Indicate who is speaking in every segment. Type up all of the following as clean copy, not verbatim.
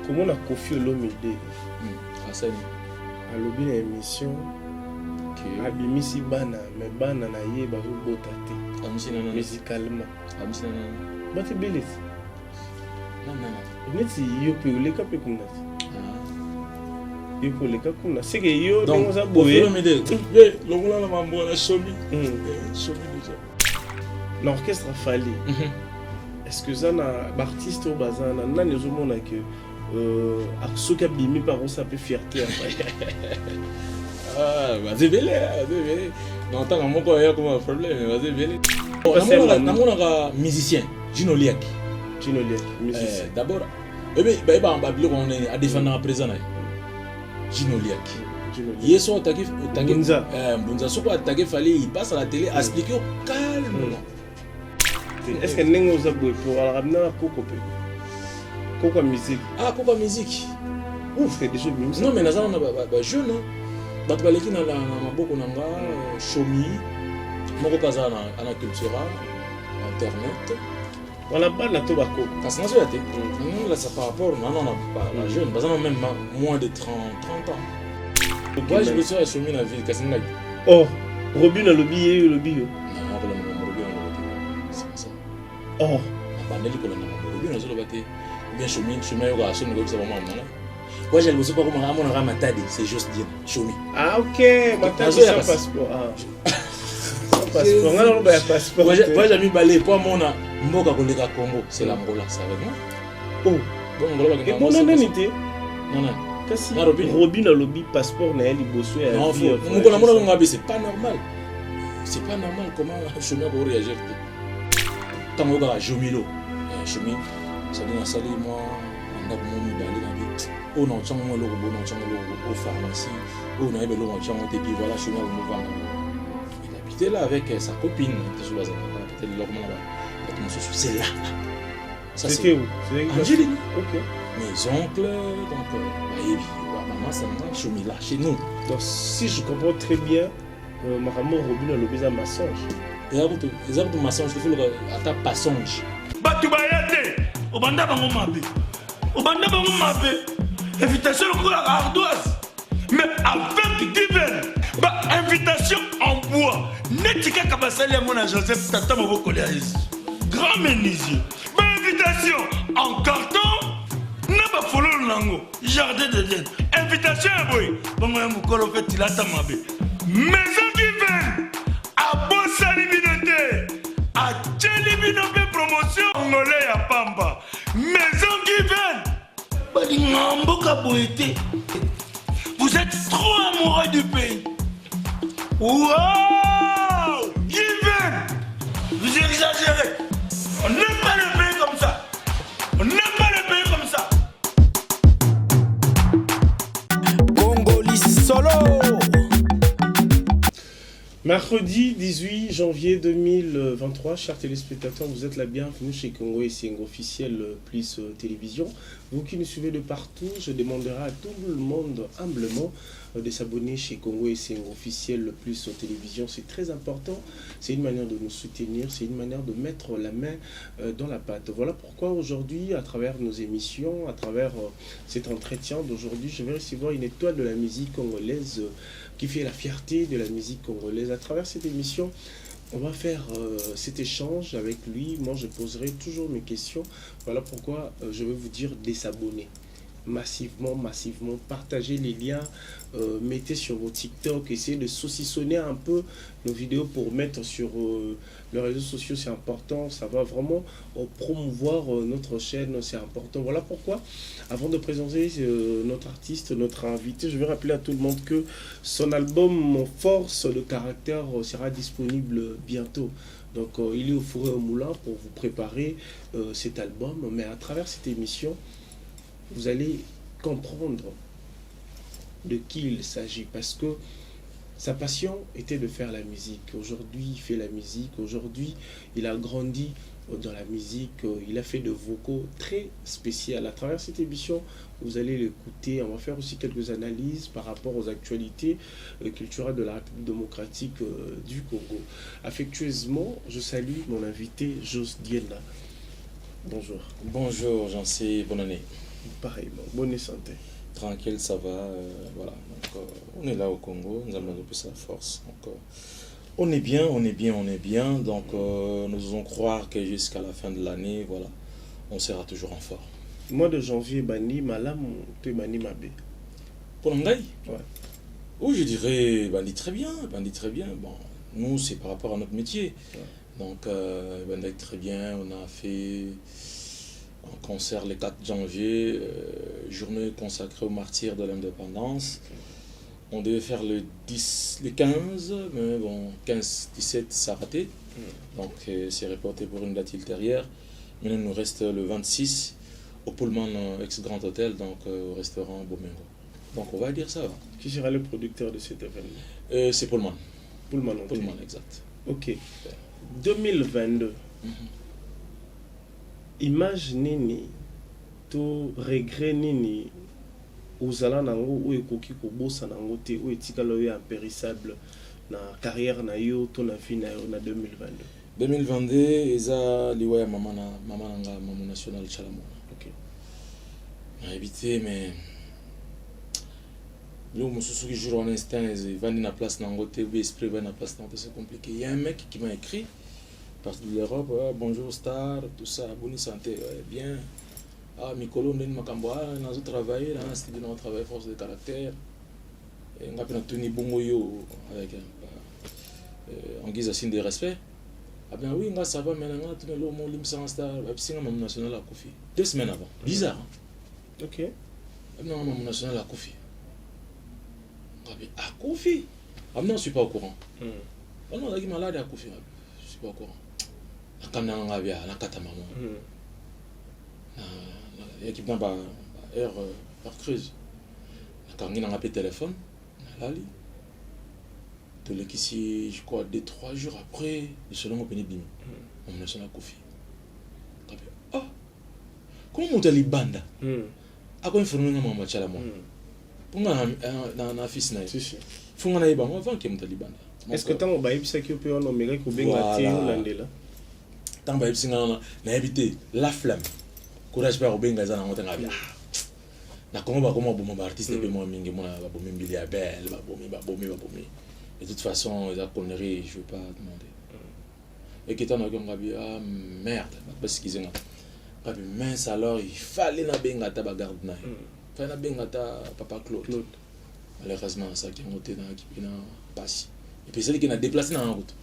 Speaker 1: Comment on a confié l'homme idée alobi na émission abimisi bana mais bana na ye bazobota te musicalement bati belisi neti yo pe oleka pe kuna yo pe oleka kuna seke yo ndenge oza boye
Speaker 2: longola na mambo na shomi déjà
Speaker 1: l'orchestre fali est-ce que ça na artiste au bazana nani ozomona que soki abimi par ça peut fierté
Speaker 2: vas-y vele dans tant moko ya comme problème vas-y vele namonaka musicien Gino Liaki musicien d'abord ba bilo on est à défendre à présent Gino Liaki yeso attaqué Mbunza soko attaqué fallait il passe à la télé à expliquer calmement.
Speaker 1: Est-ce que ndenge oza boye pour ramener Coco musique.
Speaker 2: Ah, Coco musique.
Speaker 1: Ouf, c'est déjà bien.
Speaker 2: Non, mais nous avons des jeunes. Nous avons des beaucoup de Chomi, Moko Kaza, Ana Cultura, Internet.
Speaker 1: On a pas de tobacco.
Speaker 2: Parce que nous, là, ça par rapport, non, pas la jeune. Nous avons même moins de 30 ans. Moi, je me suis à Chomi dans la ville.
Speaker 1: Oh, Robin a lobby.
Speaker 2: Non, Robin a lobby. C'est ça.
Speaker 1: Oh.
Speaker 2: On a pas de Robin a lobby. Bien chemin yo ka chemin ko bisa mama mama. Moi j'ai le besoin pas comme on matadi, c'est juste dire chemin.
Speaker 1: Ah OK, matadi sans passeport. Sans passeport, on a le passeport.
Speaker 2: Moi j'ai mis balé pour mona mboka koleka Congo, c'est l'Angola, ça va non?
Speaker 1: Oh,
Speaker 2: bon Angola ba
Speaker 1: ke non nité.
Speaker 2: Non.
Speaker 1: Kasi Robin a lobby passeport na eli bosso ya.
Speaker 2: Non, moko na mona ngabe c'est pas normal. C'est pas normal comment chemin va réagir. Tant que Jomilo, chemin ça dit ça dit moi on a beaucoup d'aller dans des on a tient moi le robot on tient le au pharmacie on a eu le on tient et puis voilà chez moi on va il habitait là avec sa copine sur la zone peut-être normalement là c'est là ça
Speaker 1: c'était où
Speaker 2: c'est Angéline.
Speaker 1: OK
Speaker 2: mes oncles donc maman ça m'a chemin là chez nous
Speaker 1: donc si je comprends très bien ma maman Robin a le besoin massage
Speaker 2: et avant tout massage il faut le à passage
Speaker 3: batu bayate obanda bango mabe invitation pour la ardoise mais avec divers invitation en bois netika kabasali ya mona Joseph tata maboko ya grand menuisier invitation en carton na ba fololo nango jardin de Dieu invitation ya boy bango ya mukolo fait tilata mabe maison divers abosali binote a tcheli binote promotion ngolé ya pamba maison divers Mboka Boété, vous êtes trop amoureux du pays. Wow! Given! Vous exagérez. On n'aime pas le pays comme ça. On n'aime pas le pays comme ça.
Speaker 4: Congolais solo.
Speaker 1: Mercredi 18 janvier 2023, chers téléspectateurs, vous êtes la bienvenue chez Congo et Sengo officiel plus télévision. Vous qui nous suivez de partout, je demanderai à tout le monde humblement de s'abonner chez Congo et Sengo officiel plus télévision. C'est très important, c'est une manière de nous soutenir, c'est une manière de mettre la main dans la pâte. Voilà pourquoi aujourd'hui, à travers nos émissions, à travers cet entretien d'aujourd'hui, je vais recevoir une étoile de la musique congolaise qui fait la fierté de la musique congolaise. À travers cette émission, on va faire cet échange avec lui. Moi, je poserai toujours mes questions. Voilà pourquoi je vais vous dire de s'abonner. Massivement, partagez les liens, mettez sur vos TikTok, essayez de saucissonner un peu nos vidéos pour mettre sur les réseaux sociaux, c'est important, ça va vraiment promouvoir notre chaîne, c'est important. Voilà pourquoi, avant de présenter notre artiste, notre invité, je vais rappeler à tout le monde que son album Force de caractère sera disponible bientôt. Donc il est au four et au moulin pour vous préparer cet album, mais à travers cette émission, vous allez comprendre de qui il s'agit, parce que sa passion était de faire la musique. Aujourd'hui, il fait la musique. Aujourd'hui, il a grandi dans la musique. Il a fait de vocaux très spéciaux. À travers cette émission, vous allez l'écouter. On va faire aussi quelques analyses par rapport aux actualités culturelles de la République démocratique du Congo. Affectueusement, je salue mon invité, Jos Diena. Bonjour.
Speaker 2: Bonjour, j'en sais, bonne année.
Speaker 1: Pareillement, bonne santé.
Speaker 2: Tranquille, ça va. Voilà. Donc, on est là au Congo, nous avons un peu sa force. Donc, on est bien, on est bien, on est bien. Donc, nous osons croire que jusqu'à la fin de l'année, voilà, on sera toujours en forme.
Speaker 1: Mois de janvier, Bani, Malam, tu Bani Mabé.
Speaker 2: Pour l'Angaï?
Speaker 1: Ouais.
Speaker 2: Oui, je dirais Bandi très bien, Bandi très bien. Bon, nous, c'est par rapport à notre métier.
Speaker 1: Ouais.
Speaker 2: Donc, Bandi très bien. On a fait un concert le 4 janvier, journée consacrée aux martyrs de l'indépendance. On devait faire le 10, le 15, mais bon, 15-17, ça a raté. Donc, c'est reporté pour une date ultérieure. Maintenant, il nous reste le 26 au Pullman ex-Grand Hôtel, donc au restaurant Bomengo. Donc, on va dire ça.
Speaker 1: Qui sera le producteur de cet événement?
Speaker 2: C'est Pullman.
Speaker 1: Pullman,
Speaker 2: Pullman, exact.
Speaker 1: Ok. 2022. Image nini, to regret nini, ozala nango ou ekoki kobosa nango te ou etikala yo impérissable na carrière na yo to na vie na yo na 2022.
Speaker 2: 2022 eza liwa ya mama nanga maman national Chalamona.
Speaker 1: Ok.
Speaker 2: Na évité mais le mosusu qui joue en instant il va na place nango te ou esprit va na place nango c'est compliqué. Il y a un mec qui m'a écrit parti de l'Europe, bonjour star, tout ça, bonne santé, bien. Ah, Mikolo, on est makambo, on a travaillé, là, c'est on travaille force de caractère. Et on a pris Tony Bongoyo avec en guise de signe de respect. Ah bien oui, ça va, mais on a tenu le mot limsan star, c'est un membre national à Kofi. 2 semaines avant, bizarre. Hein?
Speaker 1: Ok.
Speaker 2: Non, membre national à Kofi. À Kofi. Ah non, je ne suis pas au courant. Ah non, on a malade à Kofi. Je ne suis pas au courant. Quand on a vu la carte à maman, l'équipe n'a pas air par creuse. Quand on a appelé téléphone, on a allé. Tout le qui je crois 2-3 jours après, le selon au Pénibim, on me laisse la Kofi. Ah, comment on t'a dit banda? À quoi il faut nous faire un match à la main? Pour moi, on a fils na. Il faut qu'on aille bas avant qu'il me t'a dit banda.
Speaker 1: Est-ce que tu as un baïb qui peut en oméga qui peut être
Speaker 2: tant baïb singana na habité la flamme courage pas obenga za na ngota ngabia na kongo ba comment bon artiste pe moi mingi moi ba bomi mbili ya belle ba bomi de toute façon la connerie je veux pas demander et que tant que ngabia merde parce qu'ils ont ngabi mince alors il fallait na benga ta ba garde na fallait na benga ta papa Claude malheureusement ça qui monté dans qui na passe et puis c'est lui qui n'a déplacé dans la route.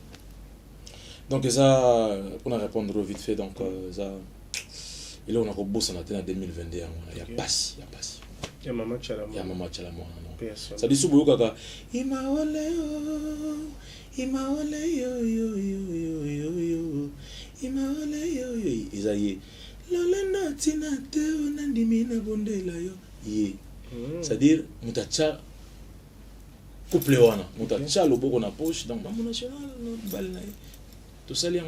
Speaker 2: Donc ça, pour répondre vite fait, donc ça, et là on a rebossé en 2021, il y a pas,
Speaker 1: il y a Maman Chalamona.
Speaker 2: Il y a Maman Chalamona, non.
Speaker 1: Ça
Speaker 2: dit souvent kaka. C'est-à-dire, mutacha couple wana, mutacha loboko na poche donc maman national bal na. Tout ça, les gens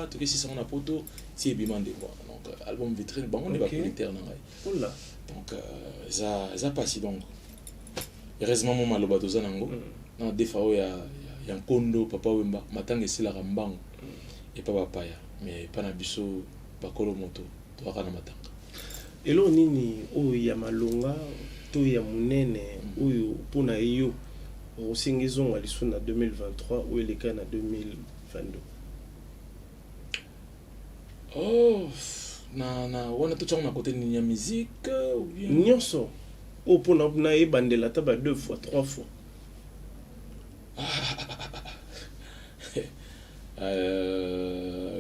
Speaker 2: tout ça, on a poto, c'est bimande quoi. Donc, album vitrine, bon, on est pas militaire non. Donc, ça passe donc. Heureusement, mon malobadoza nango. Non, des fois, il y a un kondo, papa wemba, matang et c'est la rambang. Et pas papaya, mais pas na biso, pas kolomoto, toi kana matang.
Speaker 1: Et là, nini, oh, il y a malonga, to ya munene, oh, pour na yo, au singizon, à l'issue na 2023, ou il est qu'à na 2022.
Speaker 2: Oh, on a tout à côté de la musique ou bien
Speaker 1: nyonso au pour na e bandela taba 2 fois 3 fois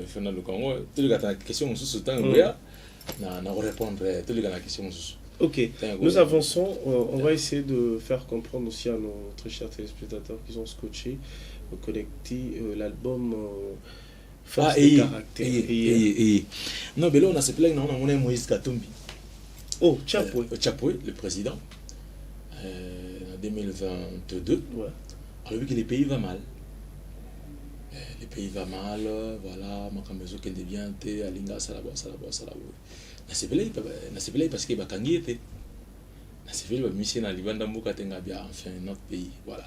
Speaker 2: Fernando le Congo tu regardes la question sous temps na répondre tu regardes la question sous.
Speaker 1: Ok, nous avançons, on va essayer de faire comprendre aussi à nos très chers téléspectateurs qui sont scotchés connectés l'album Force de caractère.
Speaker 2: Non, mais là, on a ce plan, on a Moïse Katumbi.
Speaker 1: Oh, Chapoué.
Speaker 2: Chapoué, le président, en 2022. Ouais. Alors, vu que les pays vont mal. Les pays vont mal, voilà, Makamezo qui devient, Alinga, Salabo. Na ce plan, parce qu'il va kangi. Na ce plan, mission à Libanda Mouka Tengabia, enfin, notre pays, voilà.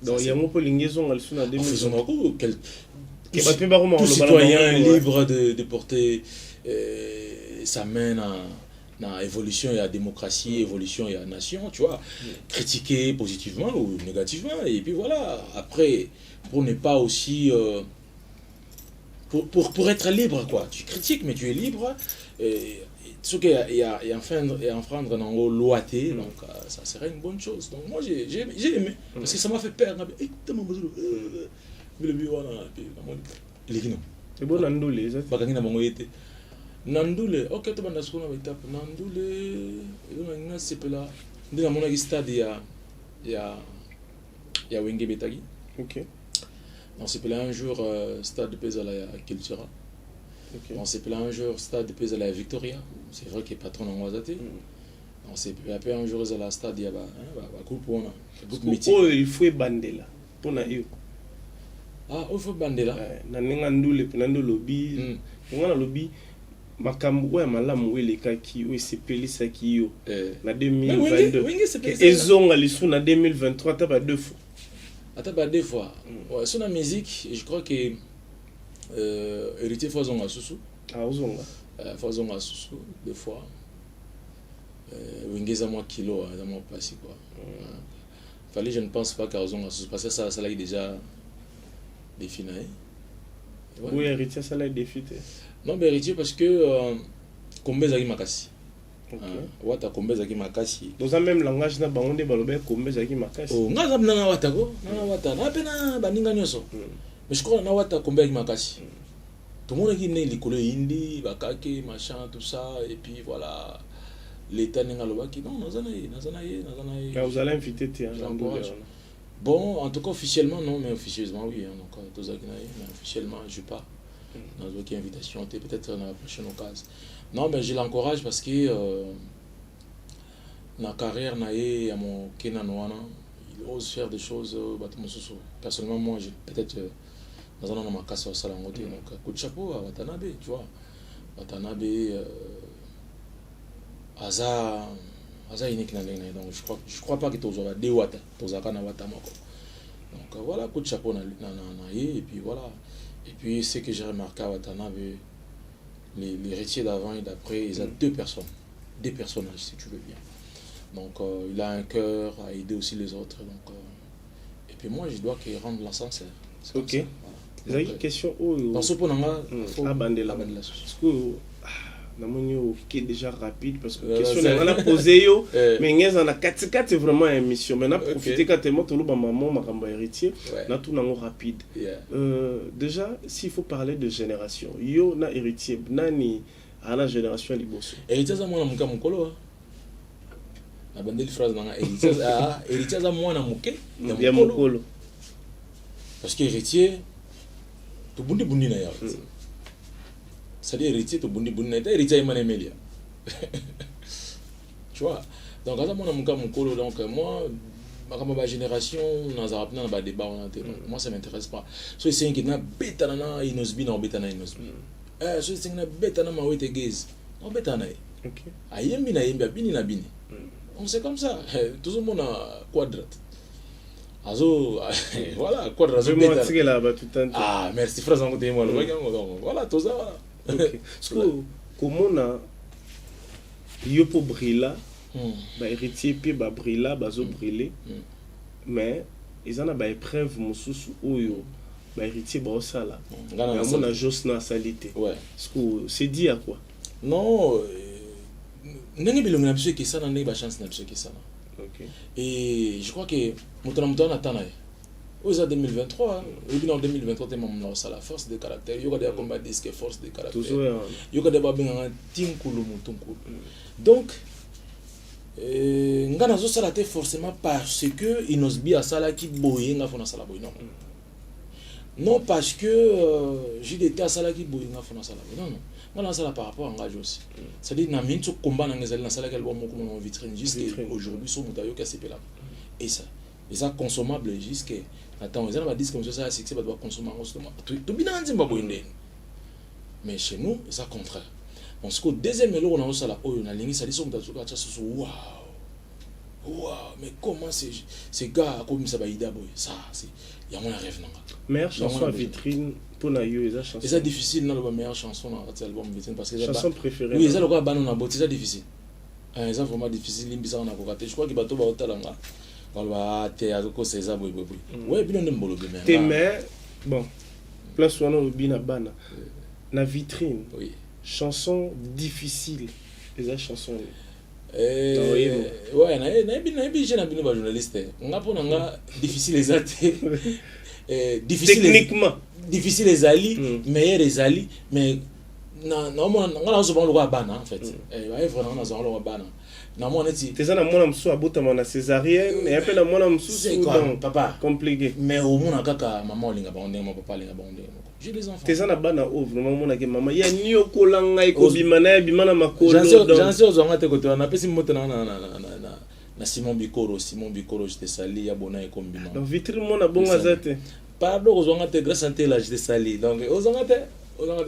Speaker 1: Donc, il y a un peu de liaison à 2022.
Speaker 2: tout citoyen libre de porter sa main dans l'évolution et la démocratie, évolution et la nation, tu vois, critiquer positivement ou négativement, et puis voilà, après, pour ne pas aussi, pour être libre, quoi, tu critiques, mais tu es libre, ce qu'il y a enfreindre dans le loi, donc ça serait une bonne chose. Donc moi j'ai aimé, parce que ça m'a fait peur.
Speaker 1: C'est bon, Nandoulé.
Speaker 2: Nandoulé, ok, tu vas dans ce qu'on a étape. Nandoulé, c'est là. Dans mon stade, il y a Wenge Betagi.
Speaker 1: Ok.
Speaker 2: On s'est un jour stade de Pesala à Cultura. On s'est un jour stade de Pesala à Victoria. C'est vrai qu'il est patron en Wazate. On s'est appelé un jour à la stade, il y a un groupe pour
Speaker 1: on il faut Bandela. Pour nous.
Speaker 2: Ah, il faut Bandela.
Speaker 1: Nandoulé, Nandolobi. On a lobby. Makambo ya malamu welekaki oyo esepelisa yo na 2022 ezonga lisu na 2023 taba deux fois.
Speaker 2: Ata deux fois. Ouais, sur la musique, je crois que héritier Fazonga Susu.
Speaker 1: Ah, Ozonga.
Speaker 2: Fazonga Susu deux fois. Wingeza moi kilo, ça m'a passé quoi. Fallait, je ne pense pas qu'à Ozonga Susu parce que ça l'a déjà défini.
Speaker 1: Ouais. Oui, héritier ça l'a défini.
Speaker 2: Non, mais héritier parce que Kombe Zaki Makasi. Wata Kombe Zaki Makasi.
Speaker 1: Dans un même langage, na bangonde balobe Kombe Zaki Makasi.
Speaker 2: Oh, ngaza mnanga wata go, na wata na pena baninga nyoso. Mais je crois na wata Kombe Zaki Makasi. Tout le monde qui né l'école hindi, bakake, machin, tout ça, et puis voilà, l'État n'est pas qui non, nazana.
Speaker 1: Vous allez inviter tes
Speaker 2: bon, en tout cas officiellement non, mais officieusement oui. Donc tout ça mais officiellement je pas. Dans aucune invitation, peut-être dans la prochaine occasion. Non, mais je l'encourage parce que dans la carrière, il ose faire des choses. Personnellement, moi, peut-être dans un an, ma casse au salon. Donc, coup de chapeau à Watanabe, tu vois. Watanabe, Aza unique. Donc, je crois pas que tu as des Wata, tu as donc, voilà, coup de chapeau, et puis voilà. Et puis, ce que j'ai remarqué à Watanabe, les héritiers d'avant et d'après, ils ont deux personnages, si tu veux bien. Donc, il a un cœur à aider aussi les autres. Donc, et puis moi, je dois qu'il rende l'ascenseur.
Speaker 1: Ok. Vous avez une question
Speaker 2: dans ce point,
Speaker 1: Bandela. Qui est déjà rapide parce que question on a posé yo mais on a 4 vraiment émission mais on a profité quand tellement tout le maman makamba héritier na tout nango rapide. Déjà s'il faut parler de génération yo na héritier nani ana génération liboso
Speaker 2: héritier za mwana muka mukolo na bandeli phrase na héritier za mwana muke
Speaker 1: ya mukolo
Speaker 2: parce que héritier to bundi na ya c'est-à-dire héritier to bundi héritier imane melia tu vois donc quand mon amuka mukolo donc moi ma génération nazarap na ba débat on moi ça m'intéresse pas so c'est qui na beta na inosbi na beta na inosbi so c'est na beta na mawete gaze on beta na
Speaker 1: OK
Speaker 2: ayembi na yembi bini na bini on c'est comme ça tout le monde a quadrate azo voilà quadrate beta ah merci phrase en côté moi voilà tout ça voilà.
Speaker 1: Okay. Comment on yo pour briller ba héritier puis ba briller bazo briller mais ils en a ba épreuve mususu oyo ba héritier ba osala ngana mona josna salité
Speaker 2: ouais
Speaker 1: c'est dit à quoi
Speaker 2: non ndenge bilongo na biso ke sana ndenge ba chance na biso ke sana
Speaker 1: OK
Speaker 2: et je crois que mutana atana aux années 2023, en 2023, c'est la force de caractère. Il y a des combats disques force de caractère. Il y a des babins donc, ngana zo salate forcément parce que inosbi a sala ki boye nga fona sala boye non. Non parce que j'ai des tas sala ki boye nga fona sala boye non. Ngana sala par rapport à engage aussi. C'est-à-dire na minto combat na ngezali na sala kelbo moko mo vitrine jusqu'à aujourd'hui so mutayo ka sepela. Et ça consommable jusqu'à attends, ils ont dit comme ça, c'est que ça doit consommer en ce moment. Tout bien dit, mais chez nous, c'est le contraire. Parce que deuxième élo, on a aussi la oyo, on a l'ingé, ça dit son waouh, waouh, mais comment ces gars comme ça va y ça, c'est il y a mon rêve non.
Speaker 1: Meilleure chanson à vitrine Pour na yo, eza chanson.
Speaker 2: C'est difficile dans la meilleure chanson dans cet album Vitrine parce que
Speaker 1: chanson préférée.
Speaker 2: Oui, c'est le quoi banon na botte, c'est difficile. C'est vraiment difficile limbisa na kokate. Je crois que bato ba otalanga. Ba te azoko c'est ça boy. Ouais, puis on aime bolo bien.
Speaker 1: Tes mais bon. Place wana obina bana. Na Vitrine.
Speaker 2: Oui.
Speaker 1: Chanson difficile. Les chansons.
Speaker 2: Ouais, na bi jeune abino ba journaliste. Nga pona nga difficile exact. Difficile
Speaker 1: techniquement.
Speaker 2: Difficile les ali, meilleur les ali, mais on a souvent le roi bana en fait. Vraiment on a souvent le roi bana. Na mo neti.
Speaker 1: T'es ça na mona mso abota na césarienne et après na mona mso
Speaker 2: c'est quoi papa
Speaker 1: compliqué.
Speaker 2: Mais au mona kaka maman linga ba onde, mon papa linga ba onde. J'ai des enfants.
Speaker 1: T'es ça na bana ouvre maman mona ke maman ya ni okolanga ikobima na bimana makolo.
Speaker 2: J'en sais aux ngate ko to na pesi moto na Simon Bikoro j'étais sali ya bona e kombima.
Speaker 1: Donc Vitrine mona bonga zate.
Speaker 2: Pardon aux ngate grâce à là j'étais sali. Donc aux ngate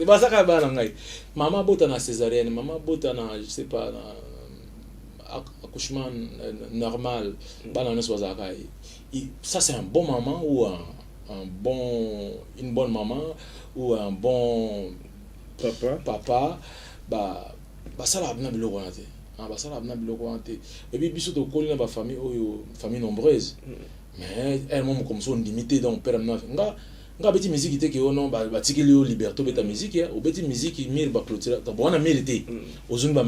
Speaker 2: ba saka ba ngai. Maman bota na césarienne, maman bota na je sais pas na accouchement normal, ça c'est un bon maman ou une bonne maman ou un bon papa ça la bna biloko wana te ça la bna biloko wana te et puis biso to kolina ba famille nombreuse mais elle même comme ça on limité donc père nga beti musique te ke ono ba tikeli yo liberté beta musique ya o beti musique mille ba clôture ta bona mérité ozuni ba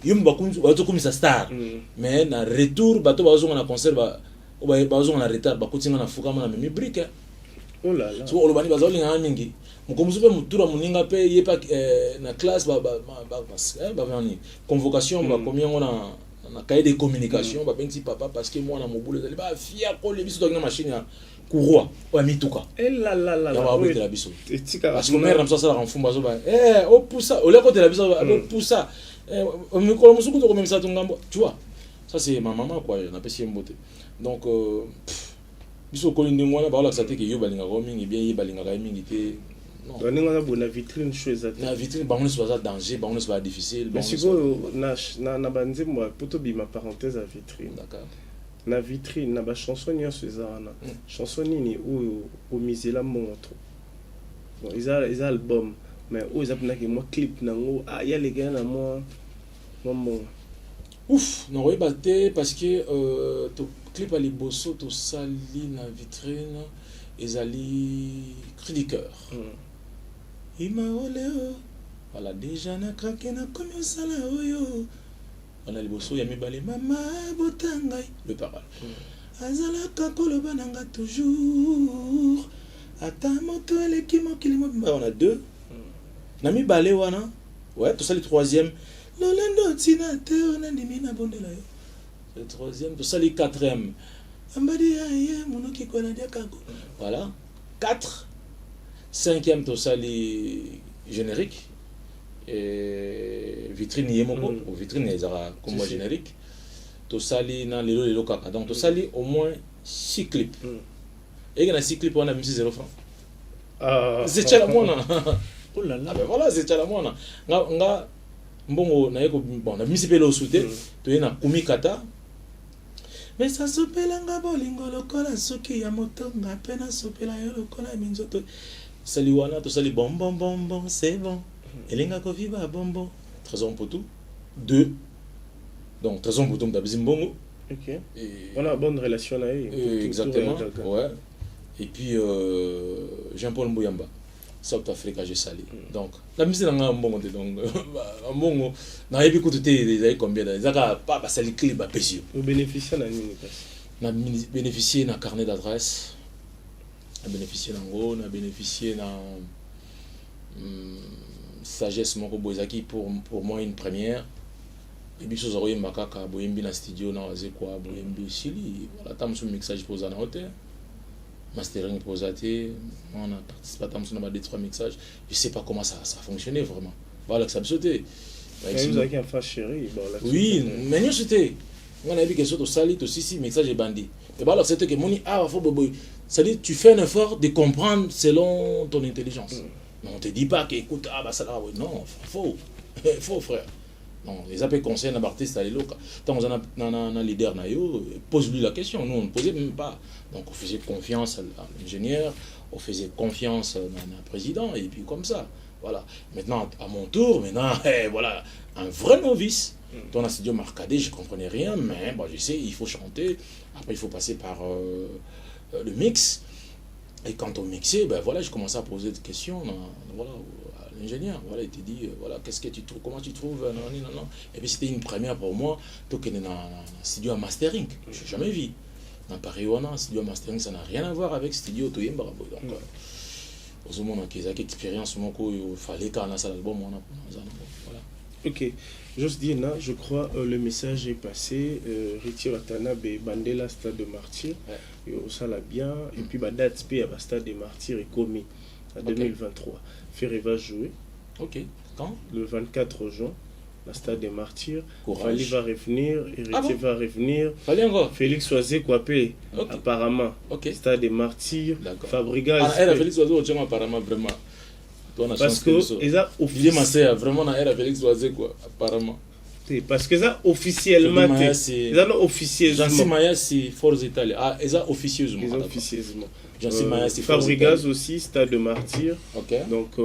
Speaker 2: yum ba kunzu ba to komisa star mais na retour ba to ba ozonga na concert ba ozonga na retard ba kutinga na fuka na memi brique
Speaker 1: oh là là
Speaker 2: so olobani ba zolinga mingi mukomusu pe mutura muninga pe ye pa na classe ba vani convocation ba combien na cahier de communication ba benti papa parce que moi na mobulu zali ba fia ko le biso na machine ya courroie ou mituka
Speaker 1: la
Speaker 2: oui de la biso parce que mère ramsa ça renfumba zo ba o poussa o le côté la biso o poussa on me colonne musuku to comme ça tungambo tu vois ça c'est ma maman quoi na pesi mbote donc biso ko ndi ngwana ba la ça te ke yo balinga ko mingi bien yi balinga ka mingi te
Speaker 1: non on a bonne vitrine chose
Speaker 2: na vitrine ba on soit danger ba on soit difficile
Speaker 1: mais si na banze moi poto bi ma parenthèse à vitrine
Speaker 2: d'accord
Speaker 1: na vitrine na ba chanson nyonso ezana chanson nini o misela montre bon ils album mais ils appellent que moi clip nango il y a les gars na moi
Speaker 2: ouf non oui baté parce que to clip à liboso to sali na vitrine ezali cri du cœur ima oleo voilà déjà na craqué na comme ça là oyo on a liboso ya mibale mama botangai le parole azalaka koloba nanga toujours ata moto eleki mokili mobimba on a deux na mibale wana ouais tout ça le troisième lolendo tina te on a ndimi na bondela yo le troisième tout ça le quatrième ambadi aye monoki kona dia kako voilà 4 cinquième tout ça le générique et vitrine yemoko vitrine ezara comme générique to sali na lelo kaka donc to sali au moins 6 clips et il y a 6 clips on a mis 0 francs c'est chala mona
Speaker 1: oh là là
Speaker 2: ben voilà c'est chala mona nga mbongo na yeko bon na mis pelo souté to yena kumi kata mais ça sopela nga bolingo lokola soki ya motonga pena sopela yo lokola minzoto sali wana to sali bon c'est bon elenga ko viva bombo trésor poto 2 donc trésor poto mtabzimbongo
Speaker 1: OK et on a bonne relation là
Speaker 2: exactement ouais et puis Jean-Paul Mbuyamba South Africa j'ai sali donc la musique nga mbongo te donc mbongo na yebi ko tuté des combien d'années pas ba sali clip ba pesio
Speaker 1: au bénéficier na nini
Speaker 2: na bénéficier na carnet d'adresse na bénéficier na ngo na bénéficier na sagesse moko bozaki pour moi une première et puis so zoye makaka boyembi na studio na waze quoi boyembi chili voilà tam son mixage posa na hôtel mastering posate on a participé tam son ba 2-3 mixages je sais pas comment ça fonctionnait vraiment voilà que ça sauté
Speaker 1: vous avez un fa chéri bon là
Speaker 2: oui mais nous c'était on a vu que surtout sali to si mixage et bandit et voilà c'était que moni faut boy ça dit tu fais un effort de comprendre selon ton intelligence. Mais on te dit pas que écoute ça là non faux frère non les appels conseils d'un artiste à l'éloque tant on a un leader na yo pose lui la question nous on ne posait même pas donc on faisait confiance à l'ingénieur on faisait confiance dans le président, et puis comme ça. Voilà. Maintenant, à mon tour, voilà, un vrai novice. Dans la studio Marcadet, je ne comprenais rien, mais bon, je sais, il faut chanter. Après, il faut passer par le mix. Et quand on mixait, voilà, je commençais à poser des questions voilà, à l'ingénieur. Voilà, il te dit, voilà, qu'est-ce que tu trouves, comment tu trouves, non. Et puis c'était une première pour moi, tout qu'il y a dans le studio mastering. Je n'ai jamais vu. Dans Paris, un studio mastering, ça n'a rien à voir avec studio Toyemba. Donc, aux hommes qui ont expérience, il fallait qu'on ait l'album. Voilà.
Speaker 1: Ok. Juste dire, je crois le message est passé. Retire Watanabe, Bandela, Stade de Martyr. Et ça l'a bien. Et puis, date P à Stade de Martyr est commis en 2023. Ferré va jouer.
Speaker 2: Ok. Quand?
Speaker 1: Le 24 juin. La Stade des Martyrs.
Speaker 2: Courage.
Speaker 1: Fali va revenir, Héritier va revenir.
Speaker 2: Fali encore.
Speaker 1: Félix Oisé Kwapé, apparemment. Stade des Martyrs. Fabregas.
Speaker 2: Félix Oisé, apparemment, vraiment.
Speaker 1: Parce que ça
Speaker 2: officiellement. Vraiment, Félix Oisé, quoi, apparemment.
Speaker 1: Parce que ça officiellement. Ça officieusement.
Speaker 2: Jancy Maya, c'est Force Italie. Ah, et ça officieusement. Jancy Maya, c'est Force Italie.
Speaker 1: Fabregas aussi, Stade de Martyrs.
Speaker 2: Ok.
Speaker 1: Donc,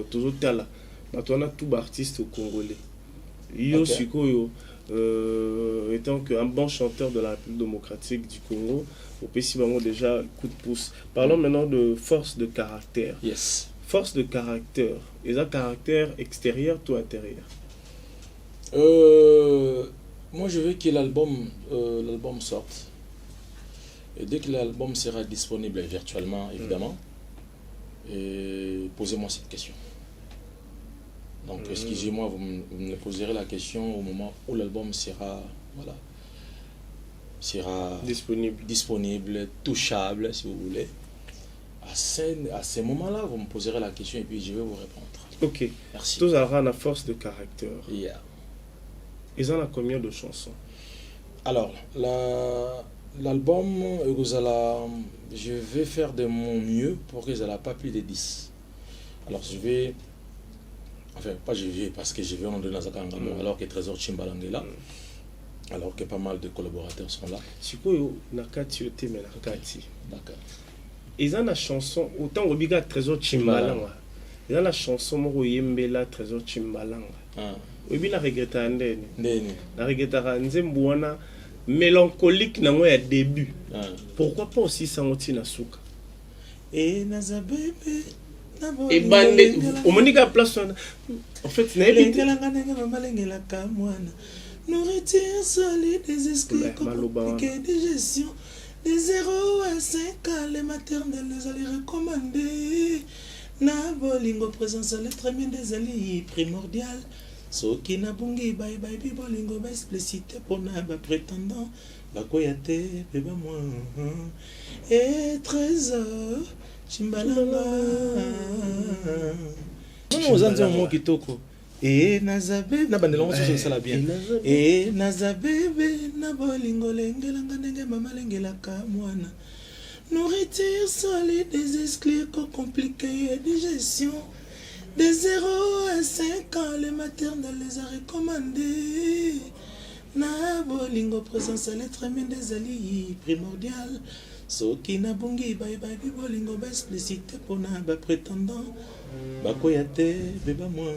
Speaker 1: toujours là. Maintenant, on a tout artiste congolais. Yo Sikoyo, étant un bon chanteur de la République démocratique du Congo, au pays déjà coup de pouce. Parlons maintenant de force de caractère.
Speaker 2: Yes.
Speaker 1: Force de caractère. Et ça, caractère extérieur ou intérieur?
Speaker 2: Moi, je veux que l'album sorte. Et dès que l'album sera disponible virtuellement, évidemment, posez-moi cette question. Donc, excusez-moi, vous me poserez la question au moment où l'album sera disponible, touchable, si vous voulez. À ce moment-là, vous me poserez la question et puis je vais vous répondre.
Speaker 1: Ok.
Speaker 2: Merci.
Speaker 1: Tous auront la force de caractère.
Speaker 2: Yeah.
Speaker 1: Ils en ont combien de chansons?
Speaker 2: Alors, l'album, je vais faire de mon mieux pour qu'ils n'aient pas plus de 10. Alors, parce que je vais en donner dans alors que Trésor Chimbalang est là, alors que pas mal de collaborateurs sont là.
Speaker 1: Nakati ote mais nakati.
Speaker 2: D'accord.
Speaker 1: Ils ont la chanson, autant au biga Trésor Chimbalang. Ils ont la chanson Moro Yembela Trésor Chimbalang. Oui, bien la regrette andene. La regrette nzembuana mélancolique na moi à début. Pourquoi pas aussi Sangoti Nasuka?
Speaker 2: Et Nazabebe.
Speaker 1: Et au Monica place en fait
Speaker 2: nourriture solide des escaliers compliqués de gestion de 0 à 5 ans les maternelles les allaient recommander na bolingo présence à l'être bien des alliés primordial soki na bungi bye bye bolingo ba explicité pour na ba prétendant ba koyate beba moi et trésor Chimbalanga. Nous avons un mot qui toko. Et Nazabe, na bandelongo sur ça la bien. Et Nazabe, na bolingo lengelanga nenge mama lengela kamwana. Nourriture solide des escliers compliqués de gestion. De 0 à 5 ans, les maternelles les a recommandés. Na bolingo présence à l'être bien des alliés primordial. Soki na bungi bye bye bolingo ba explicité pour na ba prétendant ba koyate beba moi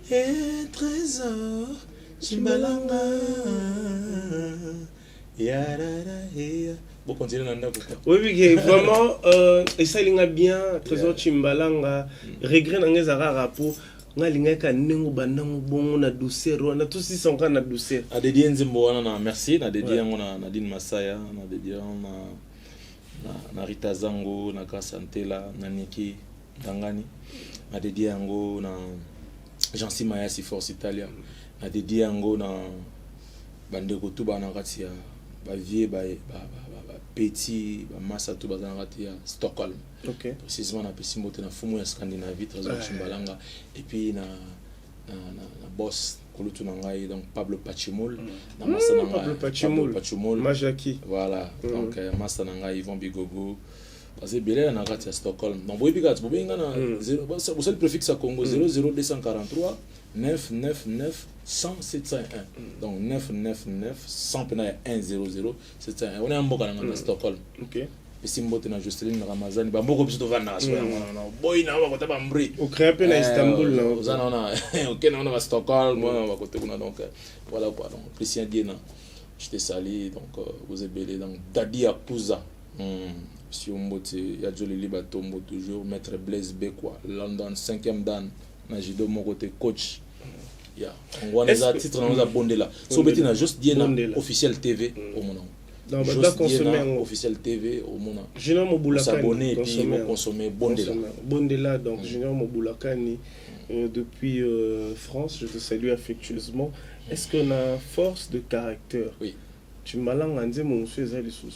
Speaker 2: et trésor Chimbalanga yarara ya bon continuer nanda pourquoi
Speaker 1: oui vraiment et ça il a bien trésor Chimbalanga regret n'angezara rapport ngalingaka nengo bandango bongo na douceur na tous sont quand na douceur
Speaker 2: a dédié nzimbo wana na merci na dédié ngona na Nadine Masaya na dédié na Rita Zango na Kasantela na Niki Dangani na dédié ngo na Jancy Maya si Force Italia na dédié ngo na bandeko tu bana katia ba vie ba petit ba massa tu bazana katia Stockholm.
Speaker 1: Ok.
Speaker 2: Précisément na Pesimote na fumu ya Scandinavie Trésor Chimbalanga et puis na boss kulutu na ngai donc Pablo Pachimol na massa na
Speaker 1: Pablo Pachimol Majaki.
Speaker 2: Voilà. Donc massa na ngai Yvon Bigogo parce que belé na kati ya Stockholm. Donc boy bigat bobenga na 0 vous le préfixe à Congo 00243 999 100 701. Donc 999 100 100 701. On est en Boka na Stockholm.
Speaker 1: OK.
Speaker 2: Pesimbote na Josteline Ramazani bamboko biso tovanda so ya mwana boy na bakota bambri
Speaker 1: au créé pe na Istanbul là
Speaker 2: ozana na OK na ba Stockholm moi bakote kuna donc voilà quoi donc Christian Diena je te salue donc vous êtes belé donc Dadi Akouza si on bote ya Jolili Batombo toujours maître Blaise Bekwa London 5e dan na judo mon côté coach ya on voit les titres dans la bondela so beti na juste Diena officiel TV au moment
Speaker 1: dans banda consommer
Speaker 2: officiel TV au moment
Speaker 1: Junior Mobulaka
Speaker 2: s'abonner et puis consommer bondela
Speaker 1: donc Junior Mobulaka depuis France je te salue affectueusement. Est-ce qu'on a force de caractère?
Speaker 2: Oui.
Speaker 1: Tu m'alang ande mon monsieur ezali sous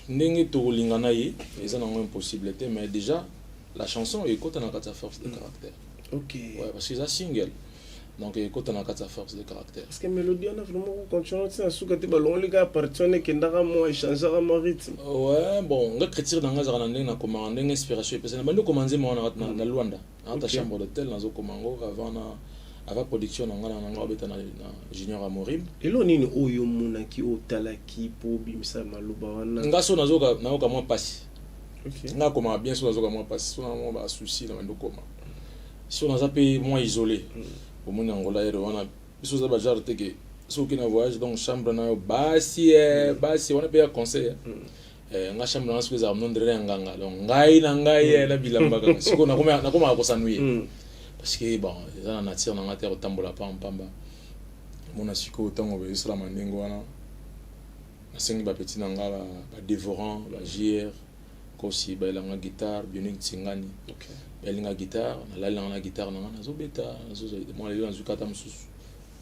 Speaker 2: ndenge to lingana ye eza na impossibilité mais déjà la chanson écoute na kata force de caractère.
Speaker 1: OK.
Speaker 2: Ouais parce que c'est single. Donc écoute na kata force de caractère.
Speaker 1: Parce que mélodie on a vraiment continué ça suka te balon les gars appartenait que ndaka moi échanger mon rythme.
Speaker 2: Ouais bon nga critique dans nga ndenge na comment ndenge inspiration parce que bando commencer moi na Luanda dans ta chambre d'hôtel nazo komango avant production nga beta na Junior Amorim
Speaker 1: et lo nini oyo monaki otalaki po bimisa maluba wana
Speaker 2: nga so nazoka moi passe.
Speaker 1: OK
Speaker 2: nga comment bien so nazoka moi passe so na moi ba souci na bando comment si on a zappé moins isolé au monde Angola et on a biso za bajar teke so qui na voyage donc chambre na basi on a payé conseil nga chambre na so za mnondre nganga donc ngai na bilamba kaka siko na koma ko sanuye parce que bon ça na nature na terre tambola pamba mon asiko tango be islam ndingo wana na sengi ba petit na nga ba dévorant ba JR ko si ba la guitare bionique tsingani.
Speaker 1: OK
Speaker 2: belinga guitare na la guitare na zo beta zo moi les gens kata msusu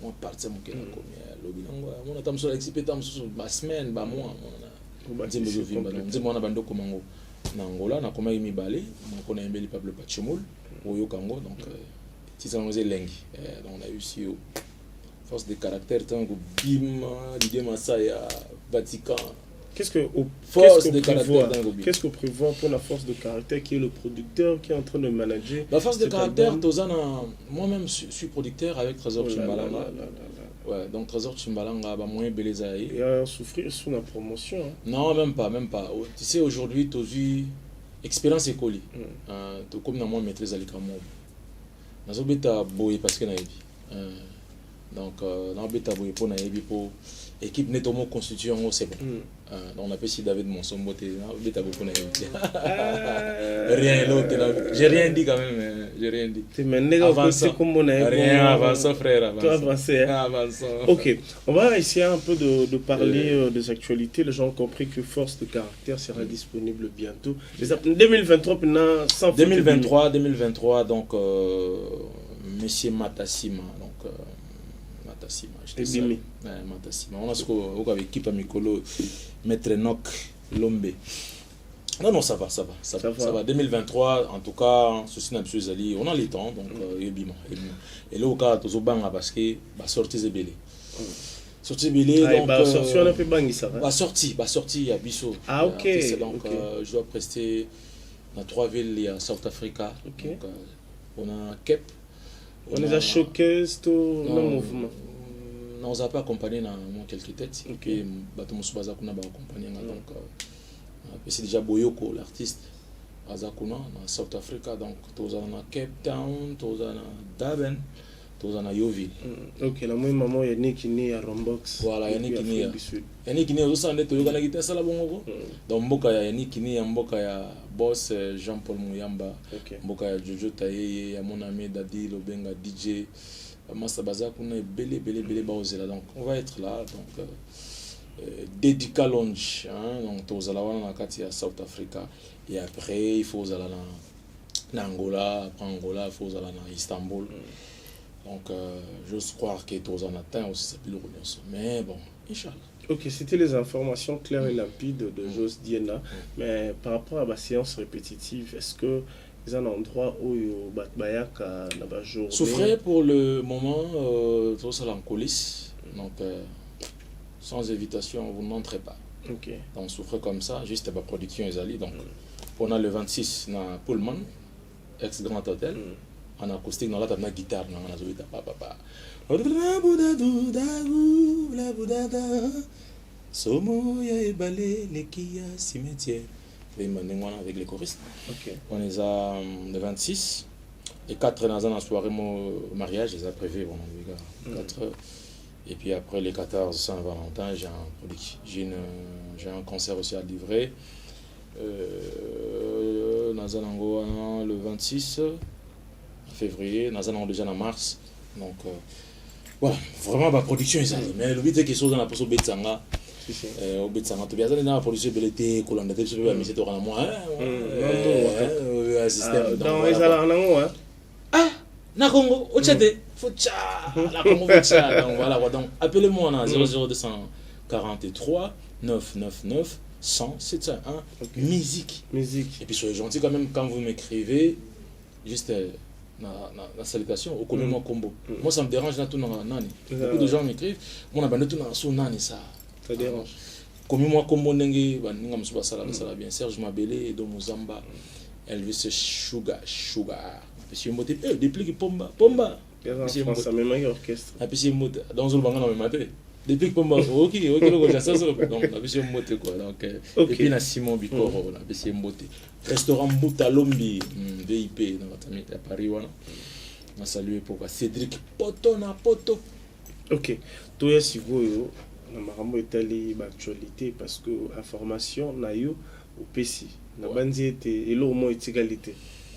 Speaker 2: moi partir mon kena comme lobi nango mon atam so expecter msusu ba semaine ba mois mon nzembe zo vimba nzembe wana bando komango na Angola na koma yimi balé mon kona yembeli Pablo Pachimul oyo kango donc tisa ngoze lengi donc on a eu si force de caractère tango bim l'idée Masaya Vatican.
Speaker 1: Qu'est-ce que prévoit pour la force de caractère qui est le producteur qui est en train de manager
Speaker 2: la force de caractère moi-même je suis producteur avec Trésor Chimbalanga. Ouais, donc Trésor Chimbalanga ba moyen belezaï.
Speaker 1: Il y a souffrir sous la promotion. Hein.
Speaker 2: Non, même pas. Tu sais aujourd'hui tu as vu expérience école. Tu comme na moi maîtrise ali kamo. Nazo beta boy parce que na yebi. Donc na beta boy pour na yebi pour équipe netomo constituée en c'est bon. Donc on appelle si David Monsombo beta boy pour na yebi. Rien l'autre j'ai rien dit quand même, j'ai rien dit.
Speaker 1: Tu m'as c'est comme on a
Speaker 2: rien avançant frère,
Speaker 1: avançant. OK, on va essayer un peu de parler des actualités. Les gens ont compris que force de caractère sera disponible bientôt. 2023 sans
Speaker 2: 2023 donc monsieur Matassima donc Matassima je te sais. Matassima on a ce qu'on avec équipe à Mikolo maître Enoch Lombe. Non, ça va. 2023, en tout cas, ceci n'a plus allé. On a les temps, donc et là, au cas où Zobanga, parce que sortie c'est belé. Sortie belé, donc.
Speaker 1: Sortie, on a fait bangi ça.
Speaker 2: Sortie, à Bissau.
Speaker 1: Ah, OK.
Speaker 2: Donc, je dois prester dans 3 villes, il y a South Africa.
Speaker 1: OK.
Speaker 2: Donc, on a Cape.
Speaker 1: On les a showcase tout le mouvement.
Speaker 2: Non, on n'a pas accompagné dans quelques têtes. OK. Bateau Moussoubaza, on a accompagné, donc. C'est déjà Boyoko, l'artiste, Azakuna, dans South Africa, donc tous en Cape Town, tous en Durban, tous en Yoville.
Speaker 1: OK, la même maman Yannick qui né à Rombox.
Speaker 2: Voilà, Yannick qui né. Yannick qui né aussi en état, il y a ça là bon. Donc Mboka ya Yannick qui né, Mboka ya boss Jean-Paul Mouyamba, Mboka ya Jojo Taye, ya mon ami Dadi Lobenga DJ, Massa Bazakuna belé baozela. Donc on va être là donc Dedica Lounge, donc tous allons dans la Katia South Africa et après il faut aller en Angola, après Angola il faut aller en Istanbul. Donc j'ose croire que tous en atteint aussi c'est plus le mais bon, Inch'Allah.
Speaker 1: OK, c'était les informations claires et limpides de Jos Diena, mais par rapport à la séance répétitive, est-ce que il y a un endroit où Batbayaka n'a pas joué?
Speaker 2: Souffrez pour le moment, tous allons en coulisses, donc sans invitation, vous n'entrez pas.
Speaker 1: OK.
Speaker 2: Donc, souffre comme ça, juste la production est allée. Donc, on a le 26 dans Pullman, ex-Grand Hôtel, en acoustique, dans la guitare, dans la papa. Somo ya ebale lekia cimetière. Avec les choristes.
Speaker 1: Ok.
Speaker 2: On les a le 26. Les 4 dans la soirée, mon mariage, je les ai prévus. Bon, les gars, 4. Et puis après les 14 Saint-Valentin, j'ai un concert aussi à livrer. Nazanango le 26 février, Nazanango déjà en mars. Donc voilà, vraiment ma production est allée. Mais le but est que chose dans la poste Betsanga. Au Betsanga, tu viens dans la production belleté, colonne de cheveux, mais c'est au moi. Système.
Speaker 1: Dans les alarmes, hein.
Speaker 2: Ah, na Congo, au Tchad, Foucha, la Congo Foucha. Donc voilà, donc appelez-moi à 00243 999 100 701 musique. Et puis soyez gentils quand même quand vous m'écrivez, juste la salutation au commun combo. Moi ça me dérange là tout dans nani. Beaucoup de gens m'écrivent, mon abonné tout dans son nani ça.
Speaker 1: Ça dérange.
Speaker 2: Comme moi combo nengi baninga musuba sala sala bien Serge Mabele et do Muzamba. Elvis Sugar. Puis moi depuis que pomba.
Speaker 1: Ça même un orchestre.
Speaker 2: Et puis moi dans le banga même maté. Depuis que pomba OK le gars ça donc la puis moi quoi donc et puis na Simon Bikoro la puis moi restaurant Mutalombi VIP dans à Paris voilà. On salue pour Cédric Poto.
Speaker 1: OK. Toi si vous na makambo etali ba actualité parce que information na yo au PC na bandi était elo mo égalité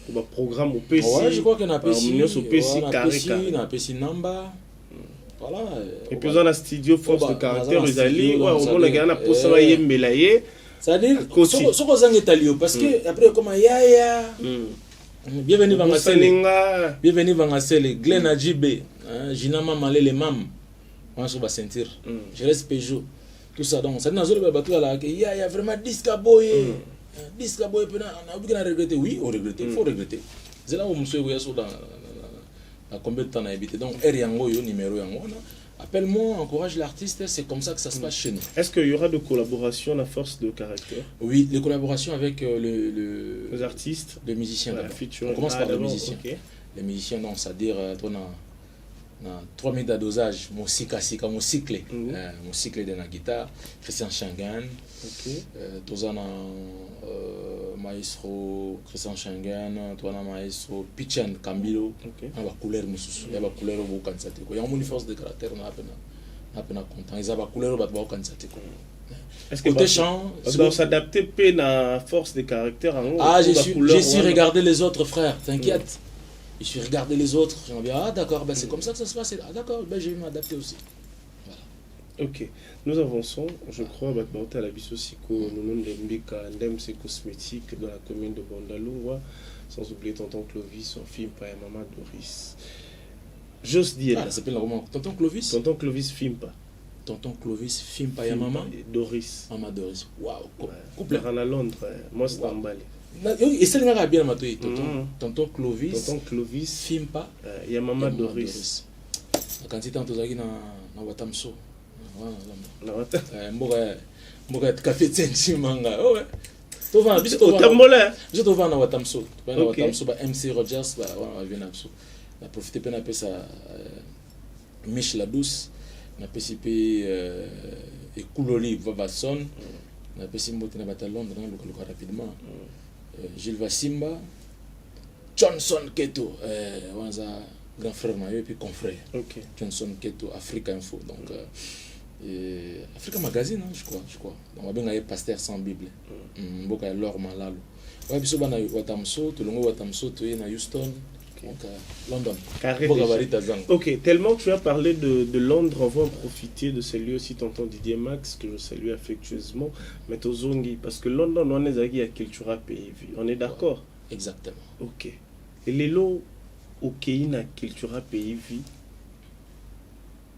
Speaker 1: ba programme au PC.
Speaker 2: Ouais, je crois qu'on a PC
Speaker 1: au PC carré
Speaker 2: na PC number. Voilà.
Speaker 1: Et puis dans la studio force de caractère les alliés ouais au moins le gars na posa ba yembela ye.
Speaker 2: C'est-à-dire ce qu'on zang italio parce que après comme yaya. Bienvenue Vangasele, Glen Adjibé, Jinama Malele Mam. On se va sentir. Je reste Peugeot. Tout ça donc ça dans le bateau là il y a vraiment disque boy. Disque boy on a bien regretté oui, on regrette, il faut regretter. C'est là où monsieur voyait sur dans combien de temps on a habité donc Yango yo numéro yango. Appelle-moi, encourage l'artiste, c'est comme ça que ça se passe chez nous.
Speaker 1: Est-ce qu'il y aura de collaboration à force de caractère?
Speaker 2: Oui, les collaborations avec les
Speaker 1: artistes,
Speaker 2: les musiciens.
Speaker 1: Ouais,
Speaker 2: on commence par les musiciens. Okay. Les musiciens, donc, c'est-à-dire, on a 3000 de dosage, mon cycle de la guitare, Christian Changan, on a maestro Christian Changan, on a maestro Pichan Kambilo, on a couleur mususu, il y a couleur au kansate ko. Il y a une force de caractère on a peine content. Ils ont couleur au kansate ko.
Speaker 1: Est-ce que côté chant, doit s'adapter peine à force de caractère en
Speaker 2: Ah, j'ai su regarder les autres frères, t'inquiète. Je suis regardé les autres, j'ai dit ah d'accord, ben c'est comme ça que ça se passe. Ah d'accord, ben je vais m'adapter aussi. Voilà.
Speaker 1: Ok, nous avançons, je crois, maintenant à la Bissosiko, nous nous Ndem c'est cosmétique dans la commune de Bondaloua, sans oublier tonton Clovis, son film par maman Doris. J'ose dire.
Speaker 2: Ah, ça s'appelle comment? Tonton Clovis?
Speaker 1: Tonton Clovis film pas.
Speaker 2: Tonton Clovis film par maman
Speaker 1: Doris.
Speaker 2: Maman Doris. Waouh.
Speaker 1: Couple à Londres, moi c'est emballé.
Speaker 2: Et c'est le bien matoui tonton Clovis film pas
Speaker 1: il y a maman Doris
Speaker 2: quand il tente ozaki na Watamso
Speaker 1: na Watamso
Speaker 2: mboka café tsenchimanga ouais to va biso to va na Watamso ba MC Rogers ba va venir abso na profiter pe na pesa Mich la douce na PCP et Couloli Vavason na pesi mbote na batalon dans le rapidement Gilles Vassimba, Johnson Keto, grand frère et puis confrère.
Speaker 1: Okay.
Speaker 2: Johnson Keto, Africa Info. Donc, Africa Magazine, hein, je crois. Donc, on va bien pasteur sans Bible. On va l'or malalo. Ouais, puis on a Watamso, tout le monde Watamso, tu es à Houston. Donc, London.
Speaker 1: Ok, tellement que tu as parlé de Londres, on va en profiter de saluer aussi tonton Didier Max, que je salue affectueusement, mais Tozongi, parce que London, on est à culture pays, on est d'accord?
Speaker 2: Exactement.
Speaker 1: Ok. Et les lots au Kéina culture pays,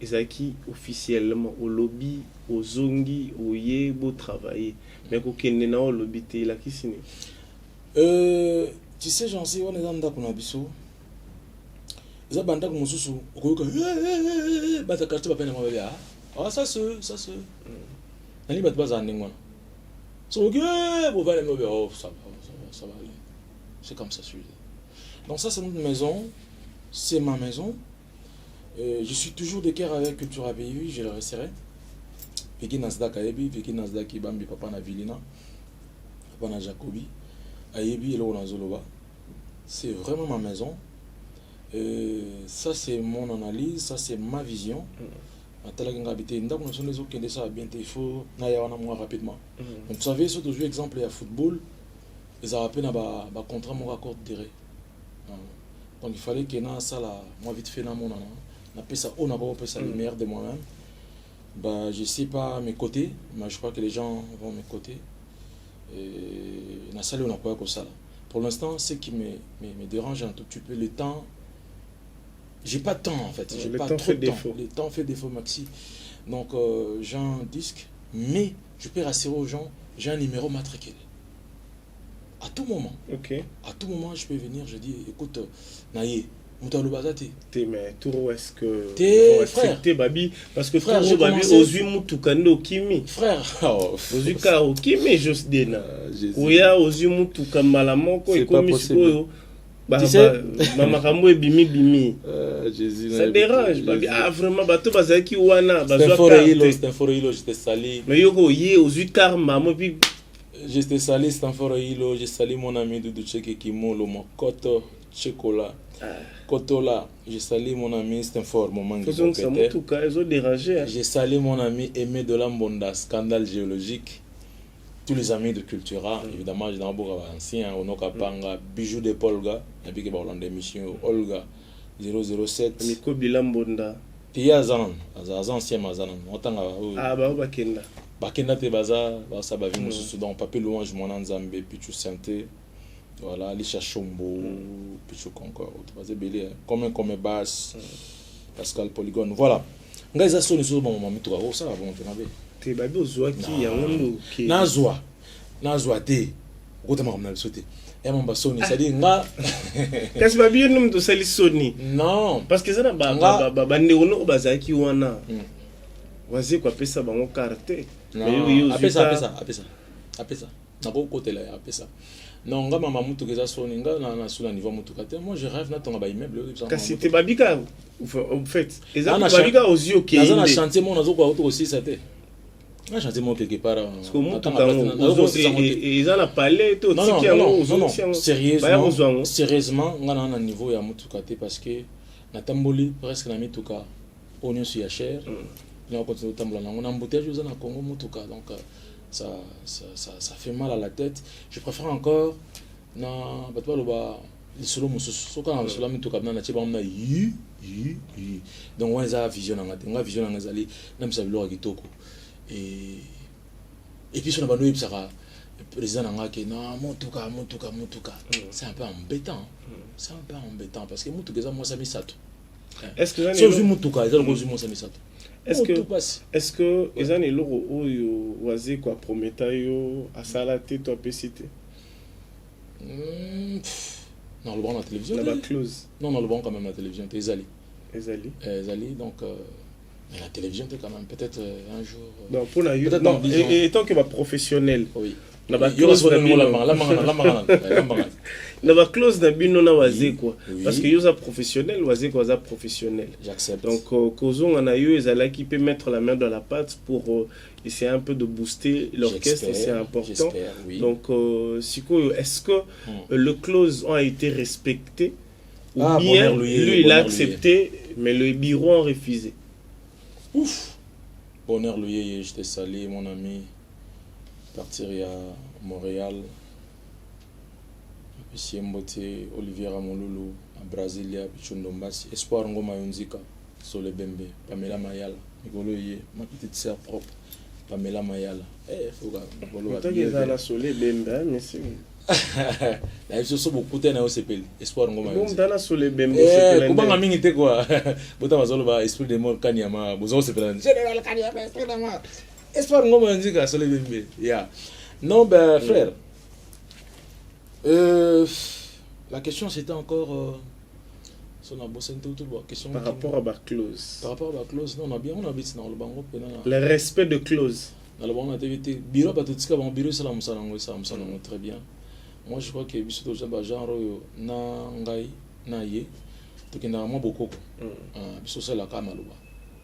Speaker 1: ils officiellement au lobby, au Zongi, au Yebo travailler, mais au Kénena, au lobby, t'es là qui signe?
Speaker 2: Tu sais, j'en sais, on est dans le Kunabiso. Ils ont bandé comme sous bata carte pas peine mauvais ah ça se nani bat bazan ngwana so ok bon va les mauvais oh ça va aller c'est comme ça celui donc ça c'est notre maison, c'est ma maison. Je suis toujours de cœur avec Culture ABU, je le resterai Viki Nasdaq Ayebi, Viki Nasdaq Ibambi, papa na Vilina, papa na Jacobi, Ayebi et Laurent Zoloba. C'est vraiment ma maison. Ça, c'est mon analyse, ça, c'est ma vision. Il faut moi rapidement. Donc, vous savez, surtout jouer exemple à football, ils ont appelé un contrat mon accord direct. Donc il fallait qu'il y ait ça là, moi vite fait dans mon an. On appelle ça, on a pas ça le meilleur de moi-même. Bah, je sais pas mes côtés, mais je crois que les gens vont mes côtés. Et dans ça, on n'a pas comme ça là. Pour l'instant, ce qui me dérange un tout petit peu, le temps. J'ai pas de temps en fait, j'ai pas trop de temps. Le temps fait défaut maxi. Donc j'ai un disque, mais je peux rassurer aux gens, j'ai un numéro matricule. À tout moment.
Speaker 1: Ok.
Speaker 2: À tout moment, je peux venir, je dis, écoute, Naye, Moutalo Bazate.
Speaker 1: Mais Touro, est-ce que.
Speaker 2: T'es frère.
Speaker 1: Babi. Parce que
Speaker 2: frère,
Speaker 1: Touro, Babi, Ozui Moutoukano Kimi.
Speaker 2: Frère.
Speaker 1: Ozui Karo Kimi, juste Dena. Ouya, Ozui Moutoukamalamonko, et comme Mishiko. Tu sais, Mamakambo et Bimi. Ça dérange. Babi. Ah, vraiment, Bato Bazaki Wana.
Speaker 2: C'est un foreilo, j'étais sali.
Speaker 1: Mais Yoko, Yé, Ozui Karma, moi, puis.
Speaker 2: J'étais salé Stanford Hilo, j'ai salé mon ami Doudou Tcheke Kimolo, mon Koto Tchekola. Koto là, j'ai salé mon ami Stanford, mon mangue. J'ai salé mon ami Aimé de Lambonda, scandale géologique. Tous les amis de Cultura, évidemment, j'ai dans beaucoup ancien, Onoka Panga, Bijou de Polga, et puis que Hollande émission, Olga 007.
Speaker 1: Miko Bilambonda.
Speaker 2: Puis Azan, ancien Mazanan.
Speaker 1: Ah, bah, Bakenda.
Speaker 2: Bakenda te baza ça va venir donc papier louange mon Nzambe Pichu Santé voilà Lisha Chombo Pichu Concord tu belé comme basse Pascal Polygone voilà ngaza soni so bon mami to ça va bon
Speaker 1: te babi ozwa ki ya ngondo ki
Speaker 2: nazwa te kotama comme na sauter et mon basoni ça dit nga
Speaker 1: kasi babi num to sali soni
Speaker 2: non
Speaker 1: parce que ça na ba bande ono bazaki wana wazi kwa pesa bango carte.
Speaker 2: Non, appelle ça. Nako côté là, appelle ça. Non, nga mama mutu keza soni nga na sur le niveau mutu kate. Moi je rêve na tonga ba immeuble.
Speaker 1: Kasi te babika en fait. Exactement babika aux yeux qui.
Speaker 2: Dans un chantier mon nazo kwa auto aussi ça te. Un chantier mon quelque part.
Speaker 1: Parce que mutu kango et ils en a parlé tout
Speaker 2: ce qui a non, sérieusement, nga na un niveau ya mutu kate parce que na tamboli presque na mituka oignon sur ya cher. On continue à on a embouteillage au Congo Mutuka, donc ça fait mal à la tête. Je préfère encore na batwa loba solo mususu quand solo Mutuka na tiba na yi donc on a vision na vision na zali na msabilo kitoko et puis sur la banoui psara président na ngake na Mutuka c'est un peu embêtant parce que Mutuka za moi ça misato
Speaker 1: est-ce que
Speaker 2: c'est Mutuka ça le cause moi ça misato
Speaker 1: est-ce que ils ont loro oyo wazi kwa prometa yo asala te to pesite
Speaker 2: non le bon la télévision
Speaker 1: la close
Speaker 2: non le bon quand même la télévision t'es Ezali donc mais la télévision t'es quand même peut-être un jour
Speaker 1: non pour la non et tant que va professionnel
Speaker 2: oui
Speaker 1: na ba close na ba close na bino na wazi quoi parce que yo za professionnel wazi quoi za professionnel
Speaker 2: j'accepte
Speaker 1: donc kozonga na yo ezala qui peut mettre la main dans la pâte pour essayer un peu de booster l'orchestre et c'est important
Speaker 2: oui.
Speaker 1: donc siko est-ce que le close a été respecté ou bien lui il a accepté mais le bureau a refusé
Speaker 2: ouf bonheur lui je t'ai salé mon ami partir à Montréal Monsieur Mbote Olivier Ramolulu à Brasilia Pichondombasi Espoir Ngoma Yunzika Sole Bembe Pamela Mayala Mikolo Ye ma petite sœur propre Pamela Mayala Fouga Mikolo
Speaker 1: Mayala la Sole Bembe monsieur
Speaker 2: la so beaucoup na OCPL Espoir Ngoma
Speaker 1: Yunzika bon dans la Sole Bembe OCPL
Speaker 2: comment mingi te quoi bota bazolo ba esprit de mort Kanyama bozo OCPL général Kanyama esprit de mort Espoir Ngoma Yunzika Sole Bembe yeah non ben frère la question c'était encore question
Speaker 1: par rapport à la clause.
Speaker 2: Par rapport à la clause, non, on a bien dans le bango.
Speaker 1: Le respect de clause.
Speaker 2: Dans le bango, bureau, bureau, ça très bien. Moi, je crois que biso genre na ngai na ye to kenda mo boko biso ça la kamaloba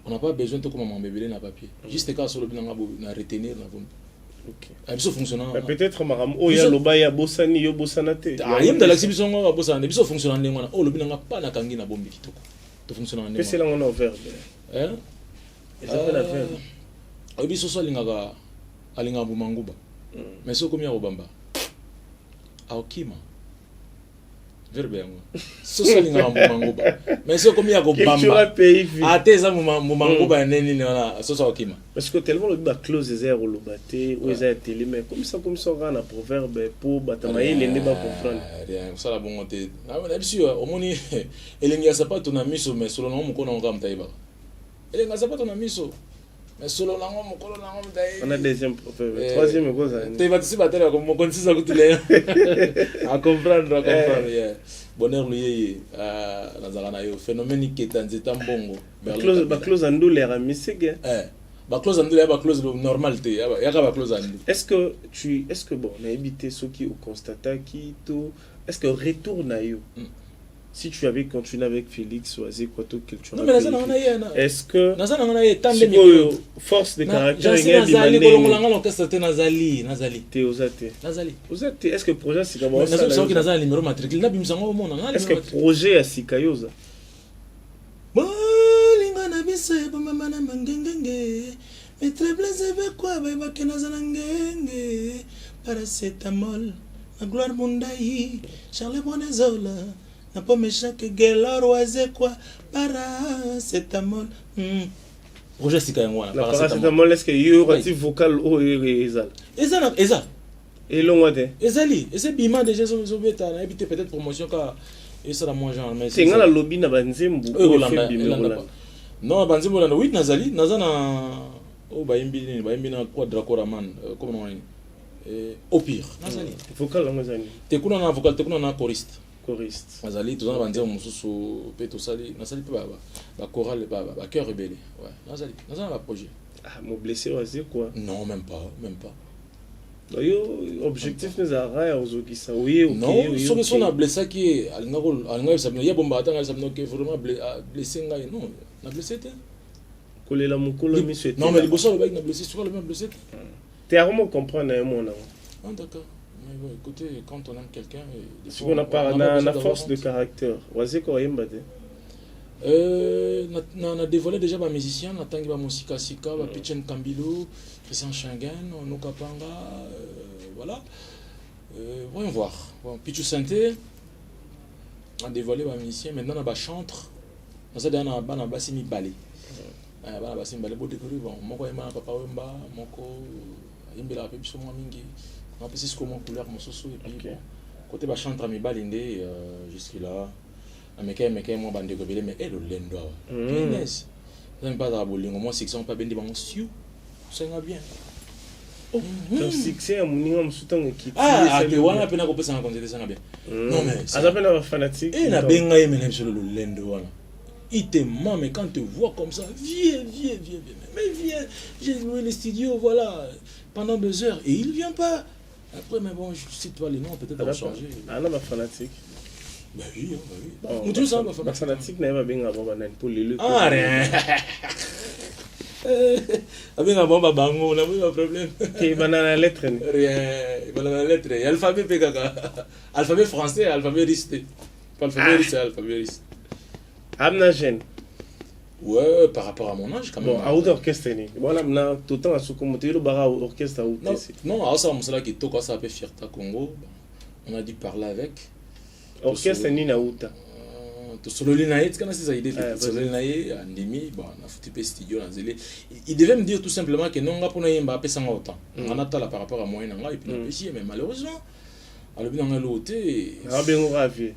Speaker 2: On n'a pas besoin de comment m'embêter na papier. Juste quand sur le bien na retenir na bombe. OK. Biso fonctionnant.
Speaker 1: Peut-être maram o ya loba ya bosani yo bosanate.
Speaker 2: Ah yem de l'exhibition ngo bosana biso fonctionnant ndengwana. Oh le bien nga pas na kangi na bombe kitoko. To fonctionnant ndengwana.
Speaker 1: C'est là on a verbe.
Speaker 2: Hein?
Speaker 1: Et ça fait la verbe.
Speaker 2: Biso so lingaka alinga bumanguba. Mais so komia obamba. Aokima. Verbe yango. So salinga bumanguba. Mais so komia ko bamba. Ateza bumanguba neni na so so okima.
Speaker 1: Parce que tellement le clause des airs au lobaté ou les télé mais comme ça on a proverbe pour batamaye les ne pas comprendre.
Speaker 2: Rien, ça la bonté. Na biso omoni elengi sapato na miso mais solo na mukona ngam taiba. Elengi sapato na miso mais solo na ngam mukona na ngam taiba.
Speaker 1: On a deuxième proverbe, troisième cosa.
Speaker 2: Taiba tsi batela comme mon konsi za kutile. À comprendre, yeah. Bonheur lié à nazarana yo phénomène qui est en état bongo.
Speaker 1: Ba clause andu l'air misege.
Speaker 2: Ba clause andu ya ba clause normalité ya ka ba clause andu.
Speaker 1: Est-ce que bon, on a évité ce qui au constata qui tout est-ce que retourne à yo. Si tu avais continué avec Félix Oazé quoi tout que tu
Speaker 2: non mais nazana on a yena.
Speaker 1: Est-ce que
Speaker 2: nazana on a yena tande mi
Speaker 1: force de caractère
Speaker 2: ngeli nazali ko longola l'orchestre te nazali
Speaker 1: te osate osate est-ce que projet c'est comme
Speaker 2: ça nazali nazali numéro matricule na bimisango mona
Speaker 1: est-ce que projet à Sikayoza
Speaker 2: bolinga na bise ba mama na mangengenge mais très plaisir avec quoi ba kenazana ngenge paracetamol la gloire mondai Charles Bonezola na pomme chaque gelor oise quoi paracetamol projet sika yango
Speaker 1: na paracetamol est-ce que yo rati vocal o ezal et longo te
Speaker 2: ezali et c'est bima déjà so beta na habité peut-être promotion ka et ça la moins genre mais
Speaker 1: c'est ngala lobby na banzembu
Speaker 2: non banzembu na 8 nazali nazana o bayimbi na quadra koraman comment on au pire nazali
Speaker 1: vocal longo zani
Speaker 2: te kuna na vocal te kuna na choriste
Speaker 1: nazali
Speaker 2: tozana banzembu mususu pe tosali nazali pe ba chorale ba cœur rebelle ouais nazali ba projet
Speaker 1: mon blessé oisé quoi
Speaker 2: non même pas
Speaker 1: yo objectif nous a raya ozokisa oui
Speaker 2: non so que na blessé qui alinga sabino ya bomba atanga sabino que vraiment blessé ngai non na blessé te
Speaker 1: kolela mukolo miso
Speaker 2: non mais liboso le na blessé sur le même blessé
Speaker 1: tu as vraiment comprendre un mot là
Speaker 2: d'accord mais bon écoutez quand on aime quelqu'un
Speaker 1: si on a pas la force de caractère oisé ko yemba te
Speaker 2: na dévoilé déjà ba musicien na tangi ba musika sika ba Pichen Kambilo Christian Schengen Nokapanga voilà voyons voir bon Pichu Santé a dévoilé ba musicien maintenant na ba chantre na ça dans na basimi balé bana basimi balé bo découvrir bon moko yema papa wemba moko imbela pe biso mo mingi na pe c'est comment couleur mososo et puis côté ba chantre mi balindé jusque là ameke moi bande ko bele mais elo lendo Guinness n'aime pas la bolingo moi section pas bendi bango siu ça va bien
Speaker 1: ton succès à moninga msutango ki
Speaker 2: que wana pena ko pesa na compter ça va bien non mais
Speaker 1: ça pena ba fanatique
Speaker 2: et na benga yeme na bisolo lendo wana il te ment mais quand te voit comme ça viens mais viens j'ai loué le studio voilà pendant 2 heures et il vient pas après mais bon je cite pas les noms peut-être on va changer
Speaker 1: non ba fanatique
Speaker 2: bah oui on dit ça
Speaker 1: ba fanatique na ba benga ba banane pour les
Speaker 2: rien abenga bomba bango na pas problème
Speaker 1: que banana lettre
Speaker 2: rien banana lettre alphabet pekaka alphabet français alphabet russe pas alphabet russe alphabet russe
Speaker 1: amna jeune
Speaker 2: ouais par rapport à mon âge quand même
Speaker 1: bon à haute orchestre ni voilà na tout temps à ce comme tu le bara orchestre à haute
Speaker 2: non à ça on sait là qui toko ça peut fierté Congo on a dû parler avec
Speaker 1: orchestre ni na uta
Speaker 2: to solo linaye kana c'est idée solo linaye andimi bon na foutu pe studio na zélé il devait me dire tout simplement que non nga pona yemba pesa nga autant on a tala par rapport à moi nga et puis na mais malheureusement alors bien nga loté
Speaker 1: rabengo ravi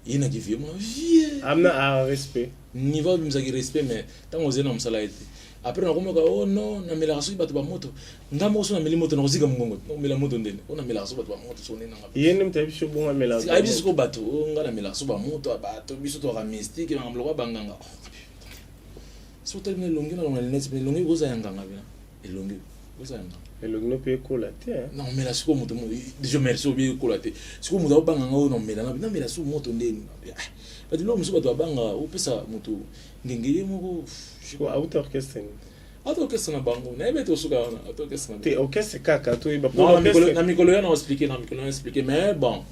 Speaker 2: il n'a qui vie moi vie
Speaker 1: amna a respect
Speaker 2: niveau bimzaki respect mais tant osé na msala été après on a oh non na mela rasu batu ba moto ngamo so na meli moto na kozika mungongo no mela moto ndene ona mela rasu batu ba moto so nena ngapa
Speaker 1: yene mtabiso bonga mela
Speaker 2: ai biso ko batu nga na mela rasu ba moto batu biso to ra mystique na mloko banganga so tene longi na longi net pe longi goza yanga ngabina elongi
Speaker 1: Et le gno peut collater.
Speaker 2: Non, mais là, c'est comme je merci au bien collater. C'est comme on banga non, mais là, la sous moto ndeni. Parce que l'homme sous bato banga, ou peut ça moto. Ngengeye moko.
Speaker 1: Je crois auto orchestre.
Speaker 2: Auto orchestre na bango. Na ebe to suka na auto orchestre na.
Speaker 1: Te orchestre kaka to iba.
Speaker 2: Non, na mikolo na expliquer, mais bon.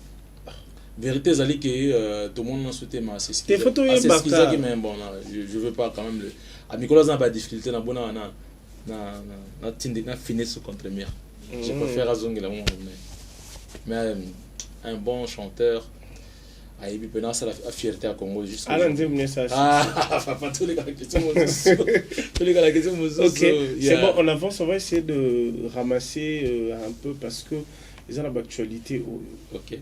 Speaker 2: Vérité zali que tout le monde n'a souhaité ma c'est
Speaker 1: tes photos
Speaker 2: c'est ce qui mais bon je veux pas quand même le à Nicolas n'a pas de difficulté na bona na tindi na finir ce contre mire je préfère azongi la mais un bon chanteur a eu pena ça la fierté à Congo juste
Speaker 1: ah non message
Speaker 2: pas tous les gars qui sont tous les gars qui sont
Speaker 1: OK c'est bon on avance on va essayer de ramasser un peu parce que ils ont l'actualité
Speaker 2: OK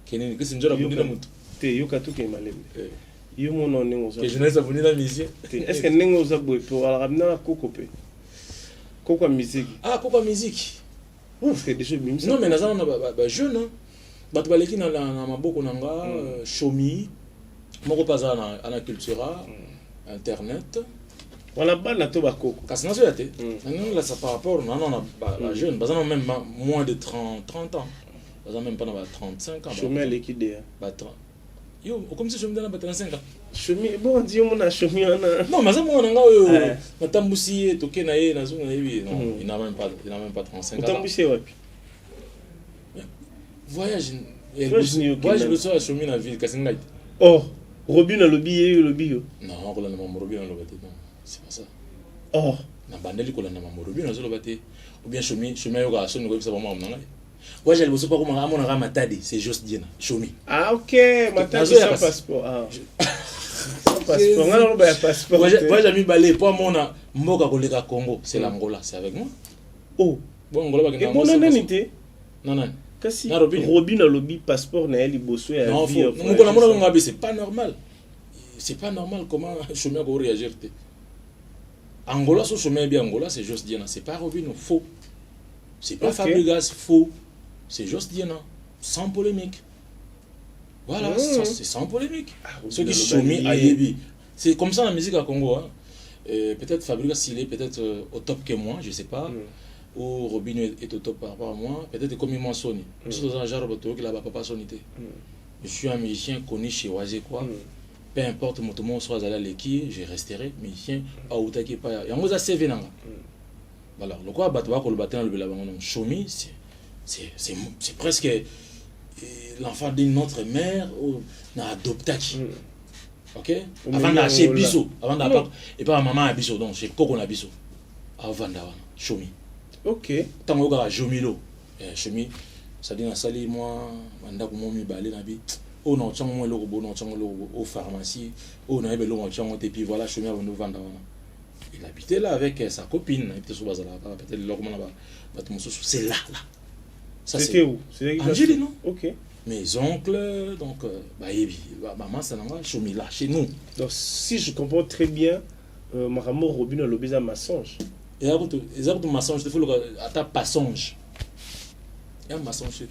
Speaker 2: Kenini que c'est njora bonina mutu
Speaker 1: te yoka tu ke malembe yo mono nengo za
Speaker 2: que jeunesse bonina musicien
Speaker 1: est-ce que nengo za boy pour ala ramna kokope kokwa musique
Speaker 2: kokwa musique
Speaker 1: parce que déjà bimisa
Speaker 2: non mais naza na ba jeune bato baleki na maboko nanga shomi moko paza na cultura internet
Speaker 1: wala bana to bakoko
Speaker 2: kasi nazo yate non là ça par rapport non la jeune bazana même moins de 30 ans bazana même pas na 35 ans
Speaker 1: chemin l'équidé
Speaker 2: ba yo comme si chemin na 35 ans
Speaker 1: chemin bon dit on a chemin
Speaker 2: non mais ça moi nanga yo na tambusi to ke na ye na zunga yebi non il n'a même pas 35 ans
Speaker 1: tambusi wapi
Speaker 2: voyage le soir chemin na ville kasi ngai
Speaker 1: oh Robin a lobby
Speaker 2: non ko la na Robin na lobate non c'est pas ça
Speaker 1: oh
Speaker 2: na bandeli ko la na Robin na zo lobate ou bien chemin yo ga so ngo bisa ba mo nanga voyage le soir ko mona ga matadi c'est juste dina chemin
Speaker 1: ah OK matadi sans passeport passeport ngalo ba passeport
Speaker 2: voyage ami balé pour mona mboka ko leka Congo c'est l'Angola c'est avec moi
Speaker 1: oh
Speaker 2: bon Angola ba
Speaker 1: ke bon nanité
Speaker 2: non
Speaker 1: kasi Robin a lobby passeport na eli bosso ya
Speaker 2: vie non ko na mona ngabe c'est pas normal comment chemin ko réagir te Angola so chemin bien Angola c'est juste dina c'est pas Robin faux c'est pas Fabregas faux c'est juste dina sans polémique voilà c'est sans polémique ce qui chemin ayebi c'est comme ça la musique à Congo hein. Peut-être Fabregas s'il est peut-être au top que moi je sais pas ou Robin est au top par rapport à moi peut-être comme moi Sony je suis dans un genre de là papa sonité je suis un musicien connu chez Oazé quoi peu importe mon tout monde soit à l'équipe je resterai musicien à Outaki pas yango za CV nanga voilà le quoi batwa ko le batin le bango chomi c'est presque l'enfant d'une autre mère ou na adoptaki OK avant d'acheter biso avant d'avoir et pas maman a biso donc c'est koko na biso avant d'avoir chomi
Speaker 1: OK
Speaker 2: tango ga jomilo chomi ça dit na sali moi manda ko momi balé na bi o non tchang mo loko bo non tchang loko au pharmacie o na be loko tchang et puis voilà chomi avant nous vendre il habitait là avec sa copine il était sur bazala peut-être loko na ba tout c'est là ça
Speaker 1: c'était où
Speaker 2: c'était Angélie non
Speaker 1: OK
Speaker 2: mes oncles donc maman ça n'a chomi là chez nous
Speaker 1: donc si je comprends très bien Maramo Robin a lobby à mensonge
Speaker 2: et après mensonge il faut le à passonge il y a un mensonge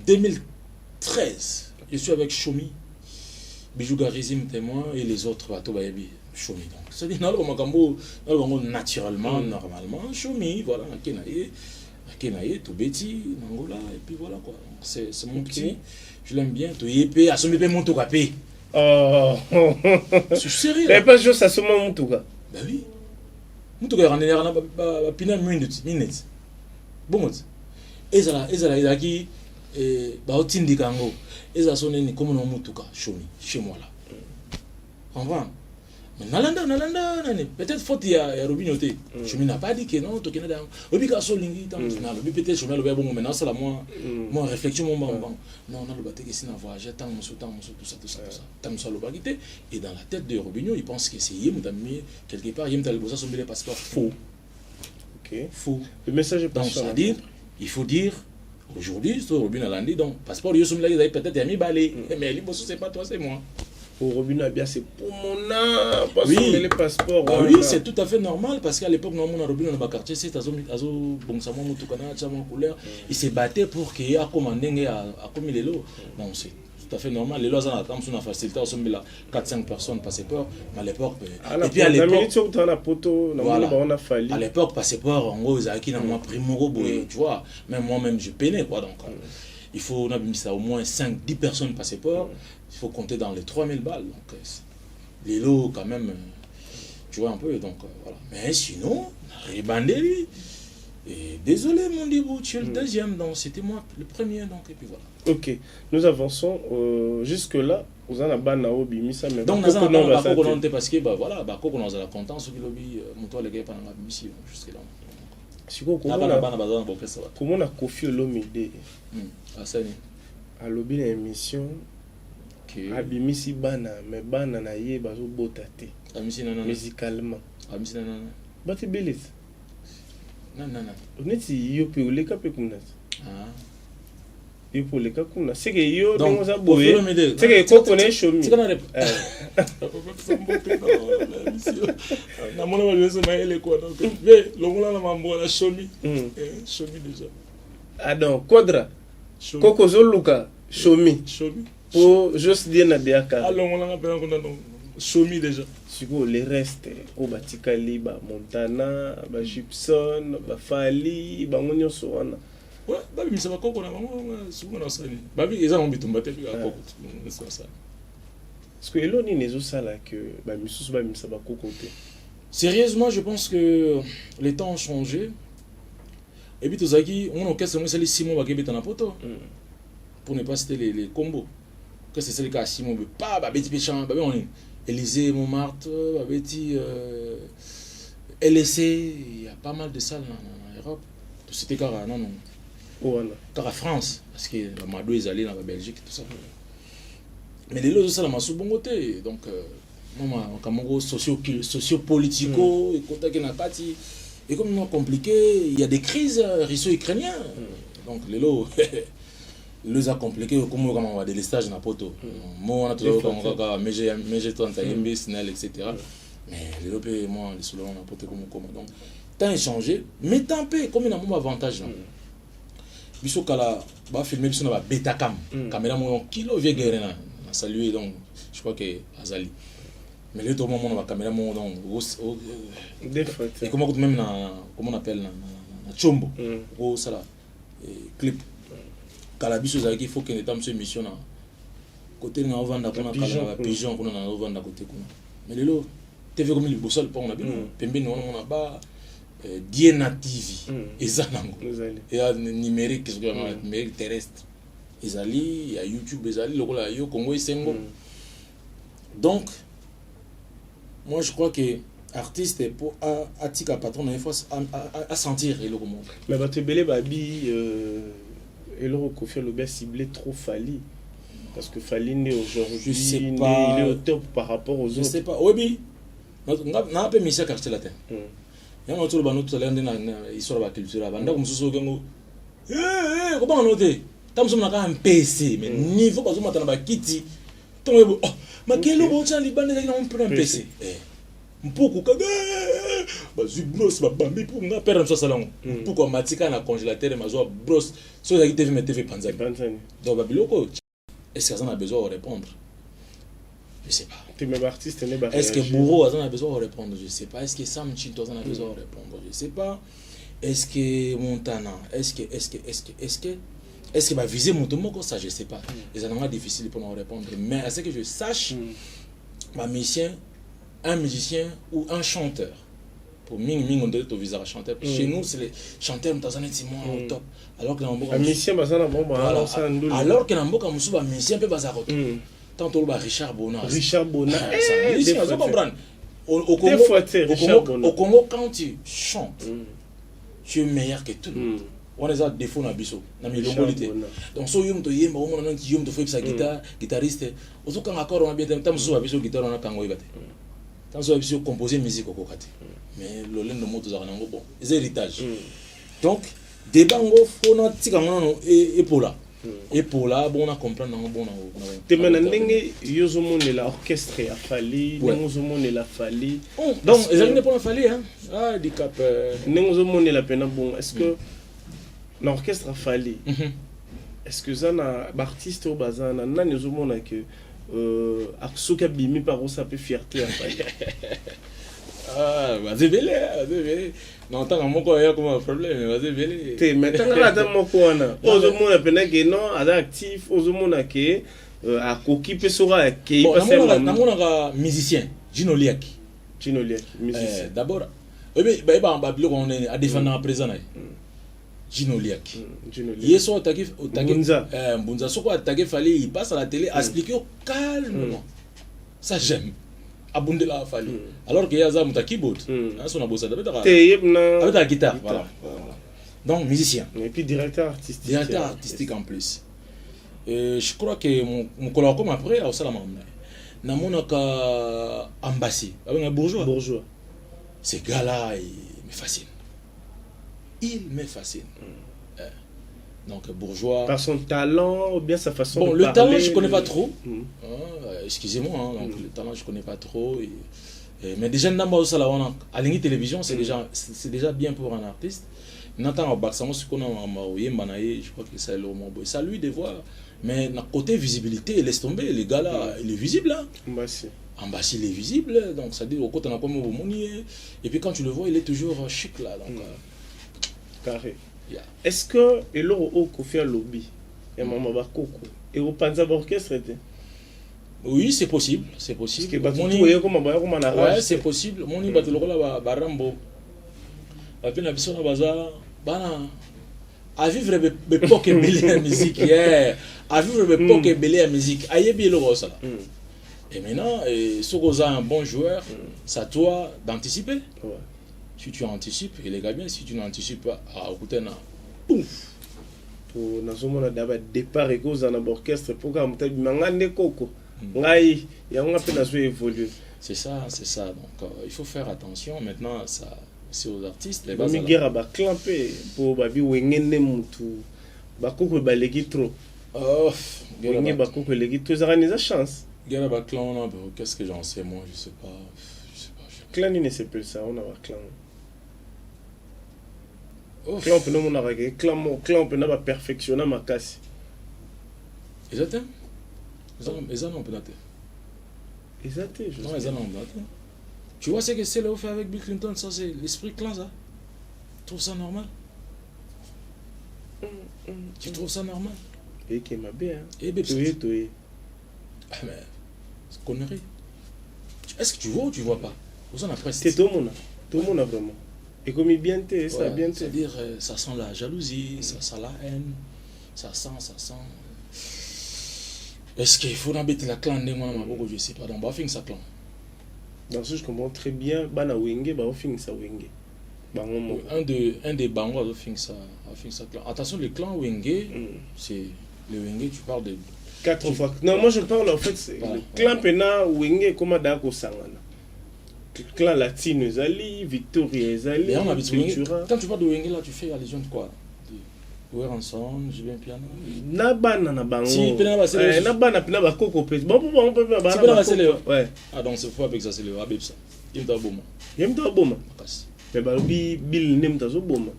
Speaker 2: 2013 je suis avec Chomi Bijou Garizim témoin et les autres bateaux baby Chomi donc c'est dit non le naturellement normalement Chomi voilà Kenaye tout bêti Angola et puis voilà quoi c'est mon petit je l'aime bien tout épée à son épée mon tout capé
Speaker 1: oh
Speaker 2: je suis sérieux
Speaker 1: mais pas juste à ce moment mon tout cas
Speaker 2: bah oui mon tout cas on a pina minutes bon ezala qui ba otindi kango eza soneni comme no mutuka chomi chez moi là comprends mais nalanda nani peut-être faute ya Robinoté chomi n'a pas dit que non to Canada obika so lingi tant final peut-être chomi le bon maintenant c'est la moi réflexion mon bon non le baté que sina voyage tant tout ça tant ça le bagité et dans la tête de Robinho il pense que c'est yem d'ami quelque part yem tal bossa son les passeports faux
Speaker 1: OK
Speaker 2: faux
Speaker 1: le message est pas
Speaker 2: donc ça dire il faut dire aujourd'hui c'est Robin Alandi donc passeport yo somla ils peut-être ami balé mais li bosso c'est pas toi c'est moi
Speaker 1: pour Robin Abia c'est pour mon âme parce que les passeports
Speaker 2: oui c'est tout à fait normal parce qu'à l'époque non mon Robin dans le quartier c'est azo bon ça mon tout kana chama couleur il s'est battu pour qu'il a commandé à comme les lots bon c'est tout à fait normal. Les lois ont une facilité, on 4-5 personnes passeport, mais à l'époque,
Speaker 1: et puis à l'époque, voilà.
Speaker 2: À l'époque, passeport, en gros, ils avaient un primo, tu vois, même moi-même, je peinais, quoi, donc il faut au moins 5-10 personnes passeport, il faut compter dans les 3000 balles, donc les lots, quand même, tu vois un peu, donc voilà. Mais sinon, ribandé, et désolé mon Dibou, tu es le deuxième, donc c'était moi le premier, donc et puis voilà.
Speaker 1: Ok, nous avançons jusque-là. Vous en avez ban au bimisa, mais
Speaker 2: donc nous avons pas qu'on parce que bah voilà, bah qu'on a la contente sur le lobby, mon toi les gars pendant la mission jusque là.
Speaker 1: Comment on a Kofi Olomide
Speaker 2: à ça ni
Speaker 1: à lobby l'émission à bimisi bana mais bana na ye bazo botate musicalement
Speaker 2: amisi non
Speaker 1: bati belis
Speaker 2: non
Speaker 1: oneti yo pe oleka pe kuna yo pe oleka kuna c'est que yo donc ça boye c'est que ko connaît chomi
Speaker 2: na mona ba jeso ma ele quoi donc ve longola na mambo la chomi chomi déjà
Speaker 1: ah donc quadra koko zoluka chomi pour juste dire na biaka
Speaker 2: ah longola na pena kuna donc chomi déjà
Speaker 1: siko le reste ko batikali ba Montana ba Gibson ba Fali ba ngonyo so wana
Speaker 2: ouais ba bimisa ba koko na bango suko na sani ba bi eza ngombi tumba te ka koko c'est ça
Speaker 1: parce que eloni nezo sala que ba misusu ba bimisa ba koko te.
Speaker 2: Sérieusement, je pense que les temps ont changé. Et puis tozaki on orchestre on sali 6 mois ba kebeta na poto pour ne pas citer les combos que c'est le cas 6 mois pas ba beti péchant ba on Élysée, Montmartre, LSC, il y a pas mal de salles en Europe. C'était car à France, parce que Madou est allé dans la Belgique, tout ça. Mais les lots de salles, c'est bon côté. Donc, moi, socio-politico, et comme c'est compliqué, il y a des crises russo-ukrainiennes. Donc, les lots. Les a compliqué comme on va des stages na poto moi on a toujours comme on mais 30 MB Snell etc. Mais les lopé moi les solo na poto comme donc temps changé mais tant pis comme il a un avantage là biso kala ba filmer biso na ba Betacam caméra mon kilo vieux guerre na saluer donc je crois que Azali mais le tout moment on va caméra mon donc
Speaker 1: des fois
Speaker 2: et comment même na comment on appelle na chombo au ça là clip Calabiso il faut que nous ayons une mission côté nous vendre qu'on a kala pigeon qu'on a vendre côté qu'on mais les lots TV comme le bossol pas on a bien pembe nous on a pas Diena TV ezanango et numérique ce que numérique terrestre ezali il y a YouTube ezali lokola yo Congo Sengo donc moi je crois que artiste pour atika patron il faut à sentir et le comment
Speaker 1: mais ba te belé babi et le Kofi Olomide ciblé trop Fali parce que Fali n'est aujourd'hui il est au top par rapport aux autres.
Speaker 2: Je sais pas. Oui, n'a pas mis ça quartier latin. Il y a un autre bandeau tout à l'heure dans l'histoire de la culture. Banda comme ça comment on note? Tam sommes là un PC mais niveau pas sommes dans kiti. Ton oh mais quel bon ça les bandes là on prend un PC. Mpoko kaga bazu bros ba bambi pour nga perdre ça salon pourquoi matika na congélateur mazo bros so za TV mais TV panzani donc babiloko est-ce que ça a besoin de répondre je sais pas
Speaker 1: tu mes artistes n'est pas
Speaker 2: est-ce que Bourreau a besoin de répondre je sais pas est-ce que Sam Chinto a besoin de répondre je sais pas est-ce que Montana est-ce que va viser Montomoko ça je sais pas les en difficile pour nous répondre mais à ce que je sache ma mission un musicien ou un chanteur. Pour Ming on doit être au visage chanteur. Chez nous, c'est les chanteurs au top. Alors que
Speaker 1: un musicien,
Speaker 2: alors que Namboka Moussou, un musicien peut bazar. Tantôt Richard Bona.
Speaker 1: Richard Bona.
Speaker 2: Au Congo, quand tu chantes, tu es meilleur que tout le monde. On a des défauts dans biso na milongolité donc so yum to yemba on a nanti yum to fait sa guitariste auto quand accord on a bien tam so biso guitare on a kango ibate tam so biso composer musique au kokati mais le lendo moto za nango bon les héritages donc débat ngo fona tika ngono et pour là bon on a comprendre nango bon
Speaker 1: te menandenge yozo monela orchestre ya Fali yozo monela Fali donc
Speaker 2: ils allaient pas Fali hein ah handicap
Speaker 1: yozo monela pena bon est-ce que l'orchestre a fallu. est-ce que ça na artiste au bazana nani ozomona que soki abimi par ça peut fierté
Speaker 2: vas-y belé non tant moko ya comme problème vas-y belé
Speaker 1: te maintenant là dans moko wana ozomona pena que non ada actif ozomona que akoki pe sora ke
Speaker 2: namona musicien Gino Liaki
Speaker 1: musicien
Speaker 2: d'abord ba biloko on est à défendre en présent Gino Liaki yeso attaqué Mbunza soko attaqué fallait il passe à la télé expliquer calmement ça j'aime abundela fallait alors que yaza muta keyboard son abosa avec la guitare voilà donc musicien
Speaker 1: et puis directeur artistique
Speaker 2: en plus je crois que mon collègue comme après au salama namona ka ambassy avec un bourgeois ces gars là il me fascine donc bourgeois
Speaker 1: par son talent ou bien sa façon
Speaker 2: de
Speaker 1: parler.
Speaker 2: Le talent je connais pas trop excusez-moi donc le talent je connais pas trop mais déjà namba au salama à la télévision c'est déjà bien pour un artiste n'entend pas ça ce qu'on a je crois que c'est le moment ça lui de voir mais d'un côté visibilité laisse tomber les gars là il est visible hein Ambassy il est visible donc ça dit au côté on a comme monnier et puis quand tu le vois il est toujours chic là donc
Speaker 1: carré est-ce que eloro oko faire lobby et maman bakoko et au panza orchestre était
Speaker 2: oui c'est possible que
Speaker 1: ouais
Speaker 2: c'est possible moni batolo la barambo après na biso na baza bana à vivre l'époque belé la musique à vivre l'époque belé la musique ayebi eloro ça et maintenant si tu es un bon joueur c'est à toi d'anticiper si tu anticipes il est bien si tu n'anticipes pas à écouter na
Speaker 1: pouf pour nazomona d'abord départ et cause en orchestre pour que muta mangande koko ngai ya nga pe nazo évoluer
Speaker 2: c'est ça donc il faut faire attention maintenant ça c'est aux artistes les
Speaker 1: bases migera ba clamper pour babi wengene mutu bakoko baleki trop wengene bakoko leki trop ça a chance
Speaker 2: gera ba clan qu'est-ce que j'en sais moi je sais pas
Speaker 1: clan ne s'appelle ça on a ba clan clan peut nous on clan peut pas perfectionner ma casse
Speaker 2: exactement ils en ont peut-être
Speaker 1: non
Speaker 2: ils en ont peut-être tu vois ce que c'est là fait avec Bill Clinton ça c'est l'esprit clan ça tu trouves ça normal tu trouves ça normal
Speaker 1: et qui m'a bien
Speaker 2: et mais c'est connerie est-ce que tu vois ou tu vois pas vous en après
Speaker 1: c'est tout le monde vraiment et comme bien t'es ça bien t'es
Speaker 2: c'est-à-dire ça sent la jalousie ça sent la haine ça sent est-ce qu'il faut embêter la clan je sais pas donc bah fin ça clan
Speaker 1: dans ce je comprends très bien bana wenge ba fin ça wenge
Speaker 2: un des bangos a fin ça clan attention les clans wenge c'est le wenge tu parles de
Speaker 1: 4 fois non moi je parle en fait c'est clan pena wenge comme dako sangana clan latino ezali Victoria ezali
Speaker 2: quand tu parles de wenge là tu fais allusion de quoi ouais ensemble j'ai bien piano
Speaker 1: na bana na bango
Speaker 2: si pena ba c'est
Speaker 1: na bana pena ba koko pe bon peut ba
Speaker 2: si pena c'est le
Speaker 1: ouais
Speaker 2: donc c'est fois avec ça c'est le abib ça yemta
Speaker 1: boma mais ba Bill nemta zo boma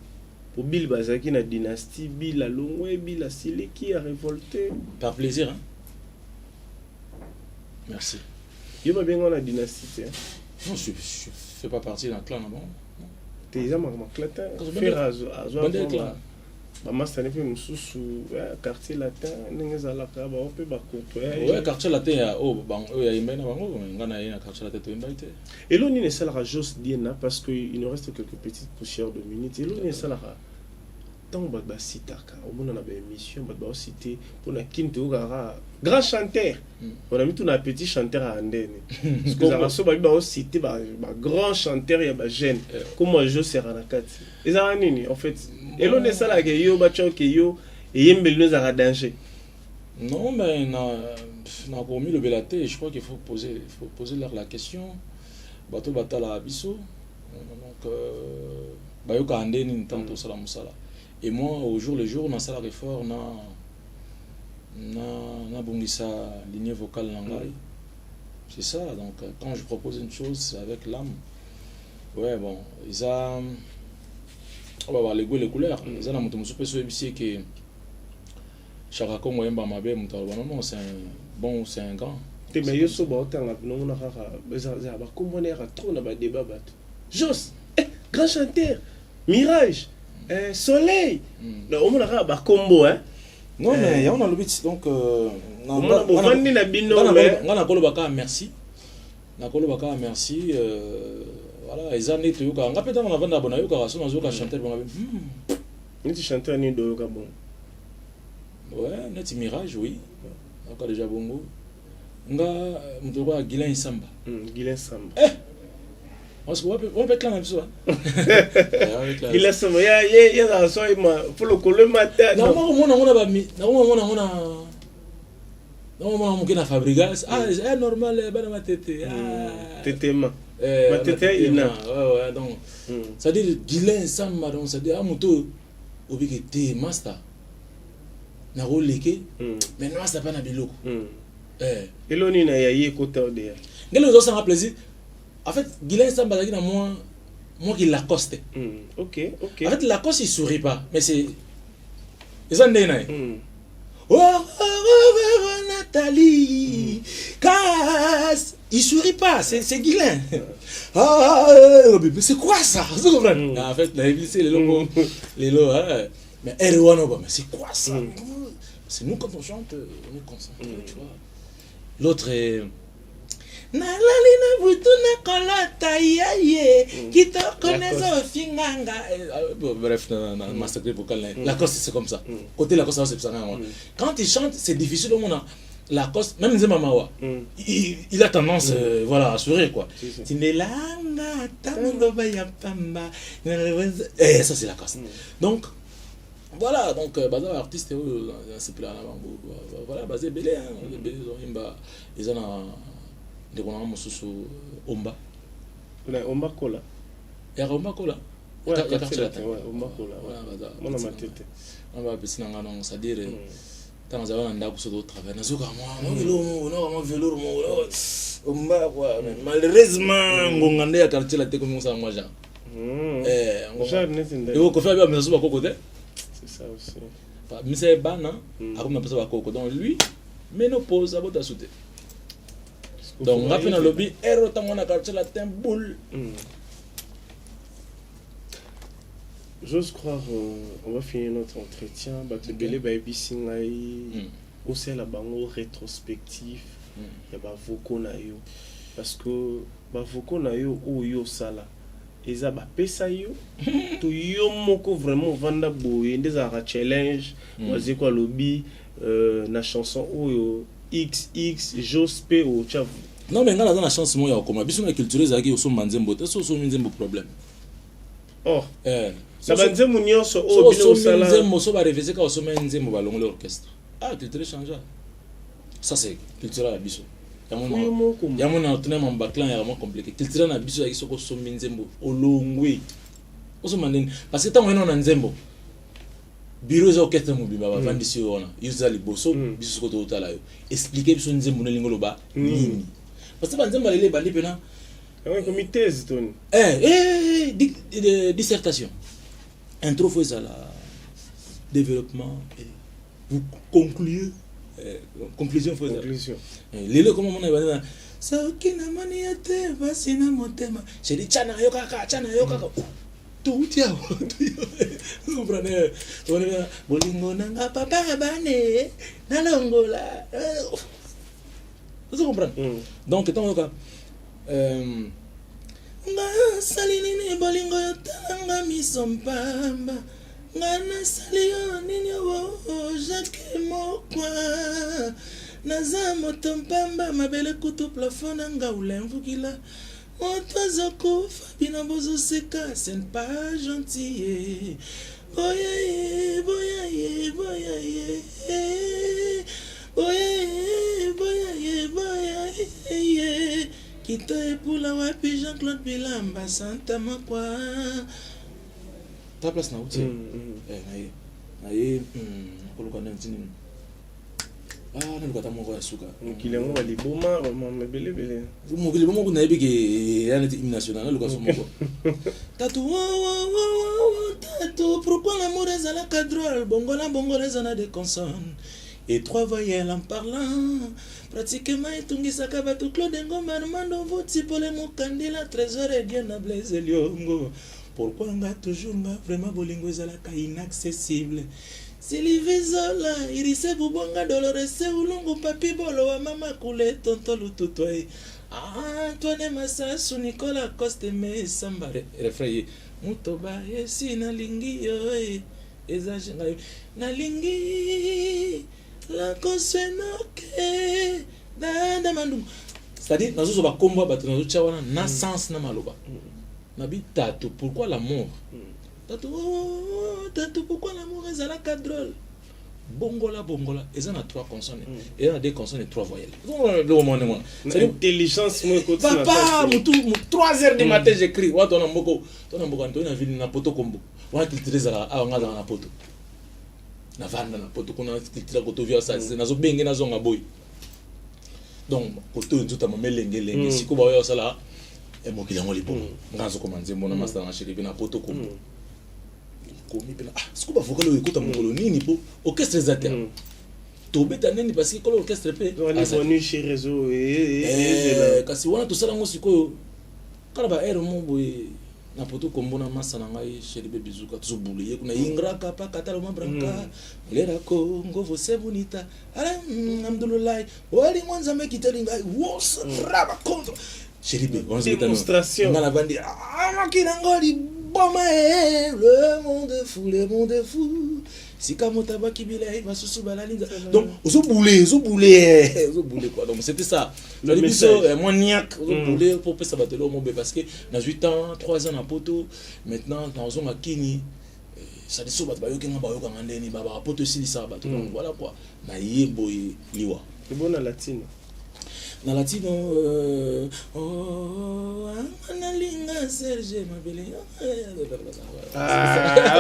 Speaker 1: pour Bill bazaki na dynastie Bill alongwe Bill asileki a révolté
Speaker 2: par plaisir hein merci
Speaker 1: yo ba bengo na dynastie
Speaker 2: non je fais pas partie d'un clan non
Speaker 1: t'es jamais ma clatin faire azo bamasta nepe mosusu quartier latin ndenge ezalaka bao mpe bakoto
Speaker 2: quartier latin ya oyo yayembai na bango nga na ye na quartier latin toyembai te
Speaker 1: elo nini esalaka Jos Diena parce que il nous reste quelques petites poussières de minutes elo nini esalaka ntango bato basitaka omona na baémission bato baosite mpona kini toyokaka grand chanteur ona mitu na petit chanteur ya ndene parce que ezalaka so babi baosite bagrand chanteur ya bajeune comme Jos era na kati ezalaka nini en fait elo nini esalaka yo batyoke yo eyembeli no ezalaka danger
Speaker 2: non mais na komi lobela te je crois qu'il faut poser leur la question bato batala biso donc bayoka ndeni ntango tosala mosala et moi au jour le jour na sala effort na bongisa lignée vocale na ngai c'est ça donc quand je propose une chose c'est avec l'âme ouais bon ils a on va voir les goûts les couleurs ils a na moto mosusu pe so ebisi que Chaka Congo Yemba Mabe Moutalba. Non, c'est un grand.
Speaker 1: Mais yo so ba otanga non na kaka za ba komboner a trop na ba débat bat. Jos, grand chanteur, Mirage, Soleil. Donc on a ba combo hein.
Speaker 2: Non mais on a le but donc
Speaker 1: on a na bino mais
Speaker 2: on a kolobaka merci. Na kolobaka merci voilà, les années tu yoka. Nga peut-être on a vendre abona yoka so na chanteur bon.
Speaker 1: Ni tu chanteur ni do yoka bon.
Speaker 2: Ouais, net Mirage oui. Encore déjà bongo. Nga mutoko Guilain Samba.
Speaker 1: Guilain Samba.
Speaker 2: On peut clamer même ça.
Speaker 1: Guilain Samba ya za so ima pour le coller matin.
Speaker 2: Non on a ba mi. Non on a fabrigas. Ah c'est normal bana ma tete.
Speaker 1: Tete ma. Ma tete ina.
Speaker 2: Ouais donc ça dit Guilain Samba donc ça dit amuto obikete master. Na roleke mais non ça pas na biloko.
Speaker 1: Et l'on y a eu côté de.
Speaker 2: Quel est le plaisir? En fait, Guilain Samba a dit moi qui Lacoste.
Speaker 1: Ok.
Speaker 2: En fait, Lacoste il sourit pas, mais c'est. Ils ont des nains. Oh Nathalie, casse. Il sourit pas, c'est Guilain. Mais c'est quoi ça? Vous comprenez? En fait, c'est les logos, mais mais c'est quoi ça? C'est nous quand on chante, on est concentré, tu vois. L'autre est Nalalina butuna kolata yaye kitoko nezo finganga. Bref, massacre vocal. Lacoste c'est comme ça. Côté Lacoste c'est ça. Quand il chante, c'est difficile au monde. Lacoste, même Nzema Mawa, il a tendance voilà, à sourire quoi. Tinelanga tamuloba ya pamba. Et ça c'est Lacoste. Donc voilà, donc bazar artiste c'est plus là voilà basé belé ils ont des gens mususu omba
Speaker 1: omba kola
Speaker 2: ya omba kola
Speaker 1: ouais omba kola
Speaker 2: voilà
Speaker 1: mon ma tête
Speaker 2: on va piscine ngana on ça dire tant ça va ndako so do travail na zuka moi vélo omba quoi malheureusement ngongande ya quartier la te comme ça moi genre et au coffre bien mais ça va côté
Speaker 1: c'est ça aussi
Speaker 2: Monsieur Bana a comme ça va côté donc lui ménopause à votre sauter. Donc, on a fait dans le lobby, et on a quartier la boule.
Speaker 1: J'ose croire, on va finir notre entretien. Batebele Baby Singai, au sein la bango rétrospectif, il y a Voko Nayo. Parce que Voko Nayo, ou yo sala. Et ça va pesa yo. To yo moko vraiment vanda boye. Des ara challenge. Oise quoi lobby, na chanson ou yo. XX, Jospe ou Tchav.
Speaker 2: Non, mais dans la chance, moi, il y a comme si on a culturé ça qui est au sommet Nzembo, c'est au sommet Nzembo problème.
Speaker 1: Oh, ça va Nzembo nion so au
Speaker 2: bino sala. Nzembo so va réviser quand au sommet Nzembo va longuer l'orchestre. Ah, culture change. Ça c'est culturel à biso. Il y a mon entraînement mon baclan est vraiment compliqué. Culturel à biso avec au sommet Nzembo au longwe. Au sommet parce que tant on est en Nzembo. Bureau orchestre mo bimba vandi si ona usually boso biso ko to tala yo expliquer biso Nzembo na lingolo ba nini parce que Nzembo lele ba lipena
Speaker 1: comité ton
Speaker 2: dissertation intro faut ça la développement et vous conclure conclusion faut ça lele comment on a ça okina mani ate basina motema j'ai dit chana yo kaka tout ya vous comprenez bolingo nanga papa bane na longola vous comprenez donc tant que nga salini ni bolingo yotanga misompamba nga na salio nini wo Jacques mokwa naza moto mpamba mabele kutu plafond nga ulemvukila Fabina Bozo Seka, c'est pas gentil. Boyaye, boyaye, boyaye, boyaye, boyaye, boyaye. Kita pour la wapi Jean-Claude Bilamba, Santa Makwa. Ta place na où tu es? Ah, nous avons mon suka.
Speaker 1: Qu'il est mon liboma, mais belé belé.
Speaker 2: Mon liboma, vous n'avez pas que un hymne national, nous avons mon tatou, tatou. Pourquoi l'amour est à la cadre? Bongo la bongo les années de consonnes. et 3 voyelles en parlant. Pratiquement, Tungisaka Batu Claude Ngoma, Mando Voti pour les Mokandila, Trésor et Diana Blaise Liongo. Pourquoi on a toujours vraiment Bolingo Zalaka inaccessible? Si l'Ivizola, Irise Boubonga, Dolores, Oulongo, Papi Bolo, Mama Koulé, Tonto Lututoy. Antoine Massasu, Nicolas Coste, mais Sambare, refraye. Mutoba, Yesi, Nalingi, Ezage, Nalingi. La Kosenoke Dada Mandum. C'est-à-dire, dans ce combat, dans ce na sens na maloba. Nabi tatou, pourquoi l'amour? Tatou, pourquoi l'amour est à la cadrole? Bongola, ils en a 3 consonnes. Et en a 2 consonnes et 3 voyelles.
Speaker 1: C'est intelligence, moi,
Speaker 2: papa, 3 heures du matin, j'écris. Wa ton amboko, Antoine, ville na poto combo. Wa kiltire à na poto. Na vanda na poto kuna kiltira koto via sa nazo benge nazo ngaboy. Donc koto nzuta mamelenge siko ba yo sala e mokila ngoli bon ngazo komanze mona master na shiri na poto ko komi pena siko ba vokalo ekota mokolo nini po orchestre zater to beta nini parce que l'orchestre pe
Speaker 1: on est venu chez réseau et
Speaker 2: kasi wana to sala ngo siko kala ba ero mo boy na poto kombona masa na ngai sheri be bizuka tuzubule ye kuna ingra kapa katalo mabranka lera ko ngovo sebunita ala amdululai wali mwanza mekiteli ngai wos raba contre sheri be
Speaker 1: démonstration
Speaker 2: ngala bandi makina ngoli boma le monde fou sika motaba kibila va susu balalinza donc ozobule quoi donc c'était ça le message moi niak ozobule pour pesa batelo mobe parce que na 8 ans 3 ans na poto maintenant dans on makini ça deso bat bayoka ngandeni baba poto silisa bato donc voilà quoi na yebo liwa
Speaker 1: c'est bon na latino
Speaker 2: na latino analinga Serge Mabele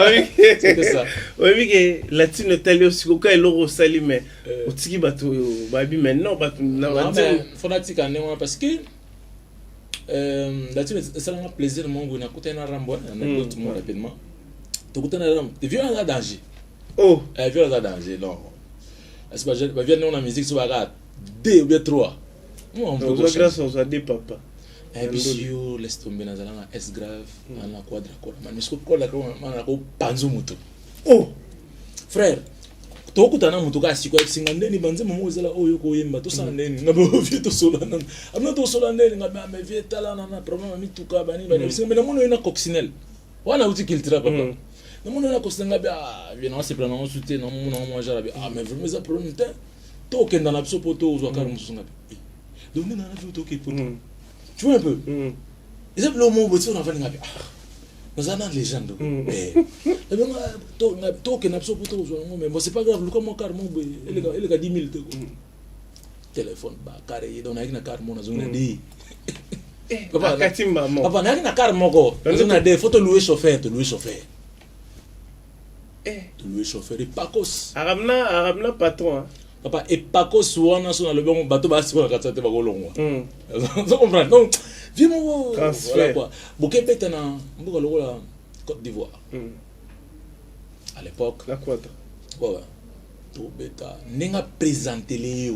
Speaker 1: oui c'est ça oui que latino tali aussi ko ka eloro sali mais otiki bato babi maintenant bato na
Speaker 2: fanatique en parce que latino ça m'a plaisir mon goût na kotena rambo anecdote mon rapidement to kotena ram de violence à danger violence à danger non est-ce que va venir na musique sur bagarre 2 ou bien 3
Speaker 1: on peut grâce aux des papa
Speaker 2: et puis yo laisse tomber na zalanga S grave na quadra quoi mais ce que la na ko panzo muto frère to kutana muto ka siko singa ndeni banze momo zala oyo ko yemba to sa ndeni na bo vie to solana amna to solana ndeni ngabe ame vie tala na problème mi tuka bani bani singa na mono ina coccinelle wana uti kiltira papa na mono ina coccinelle ngabe bien on se prend on soutien na mono moi jara mais vraiment ça problème to kenda na biso poto zo kar muso ngabe donc on a vu to ke poto tu vois un peu ils ont le mot on a fait ngabe nous avons des légendes mais to ke na biso poto zo mais bon c'est pas grave comme mon car mon il a 10 000 téléphone ba carré donc na car mon zo na di papa na car moko zo na des photos louer chauffeur et Pacos
Speaker 1: aramna patron hein
Speaker 2: papa et Pacos wana so na le bon bateau ba siko na katsate ba kolongwa vous comprenez donc vimo voilà quoi boké petana mboka lokola Côte d'Ivoire à l'époque
Speaker 1: la quadra
Speaker 2: ouais to beta nenga présenter les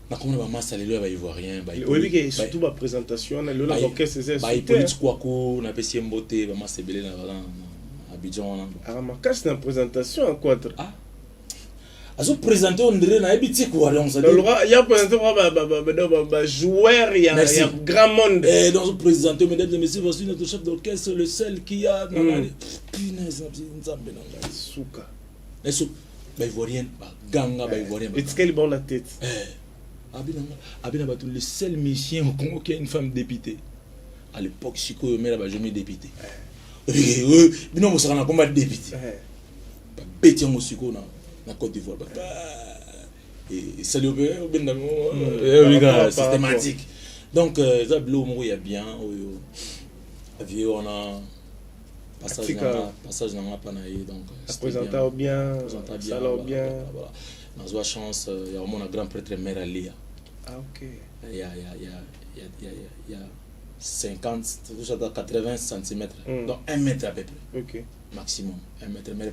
Speaker 2: na komona ba masalelo ba ivoirien ba
Speaker 1: oui que surtout ba présentation na le orchestre c'est
Speaker 2: ba politique kwako na pesi mbote ba masebele na Abidjan
Speaker 1: Aramakas na présentation en quadre
Speaker 2: azo présenter on dirait na ebiti quoi donc ça
Speaker 1: il y a présenté ba joueur il y a grand monde
Speaker 2: et donc présenter mesdames et messieurs voici notre chef d'orchestre le seul qui a punaise nzambe nanga
Speaker 1: souka
Speaker 2: eso ba ivoirien ba ganga ba ivoirien
Speaker 1: et quel bon la tête
Speaker 2: abina ba tout le seul musicien au Congo qui a une femme députée à l'époque Chico Yomera ba jamais député bino mo sakana combat député ba beti ngo Chico na Côte d'Ivoire et ça lui systématique donc ça bleu mo ya bien avion on a passage na pa na donc
Speaker 1: présenter bien
Speaker 2: voilà on a chance il y a vraiment un grand prêtre mère Alia
Speaker 1: ok
Speaker 2: il y a 50 80 cm donc 1 mètre à peu près
Speaker 1: ok
Speaker 2: maximum 1 mètre mais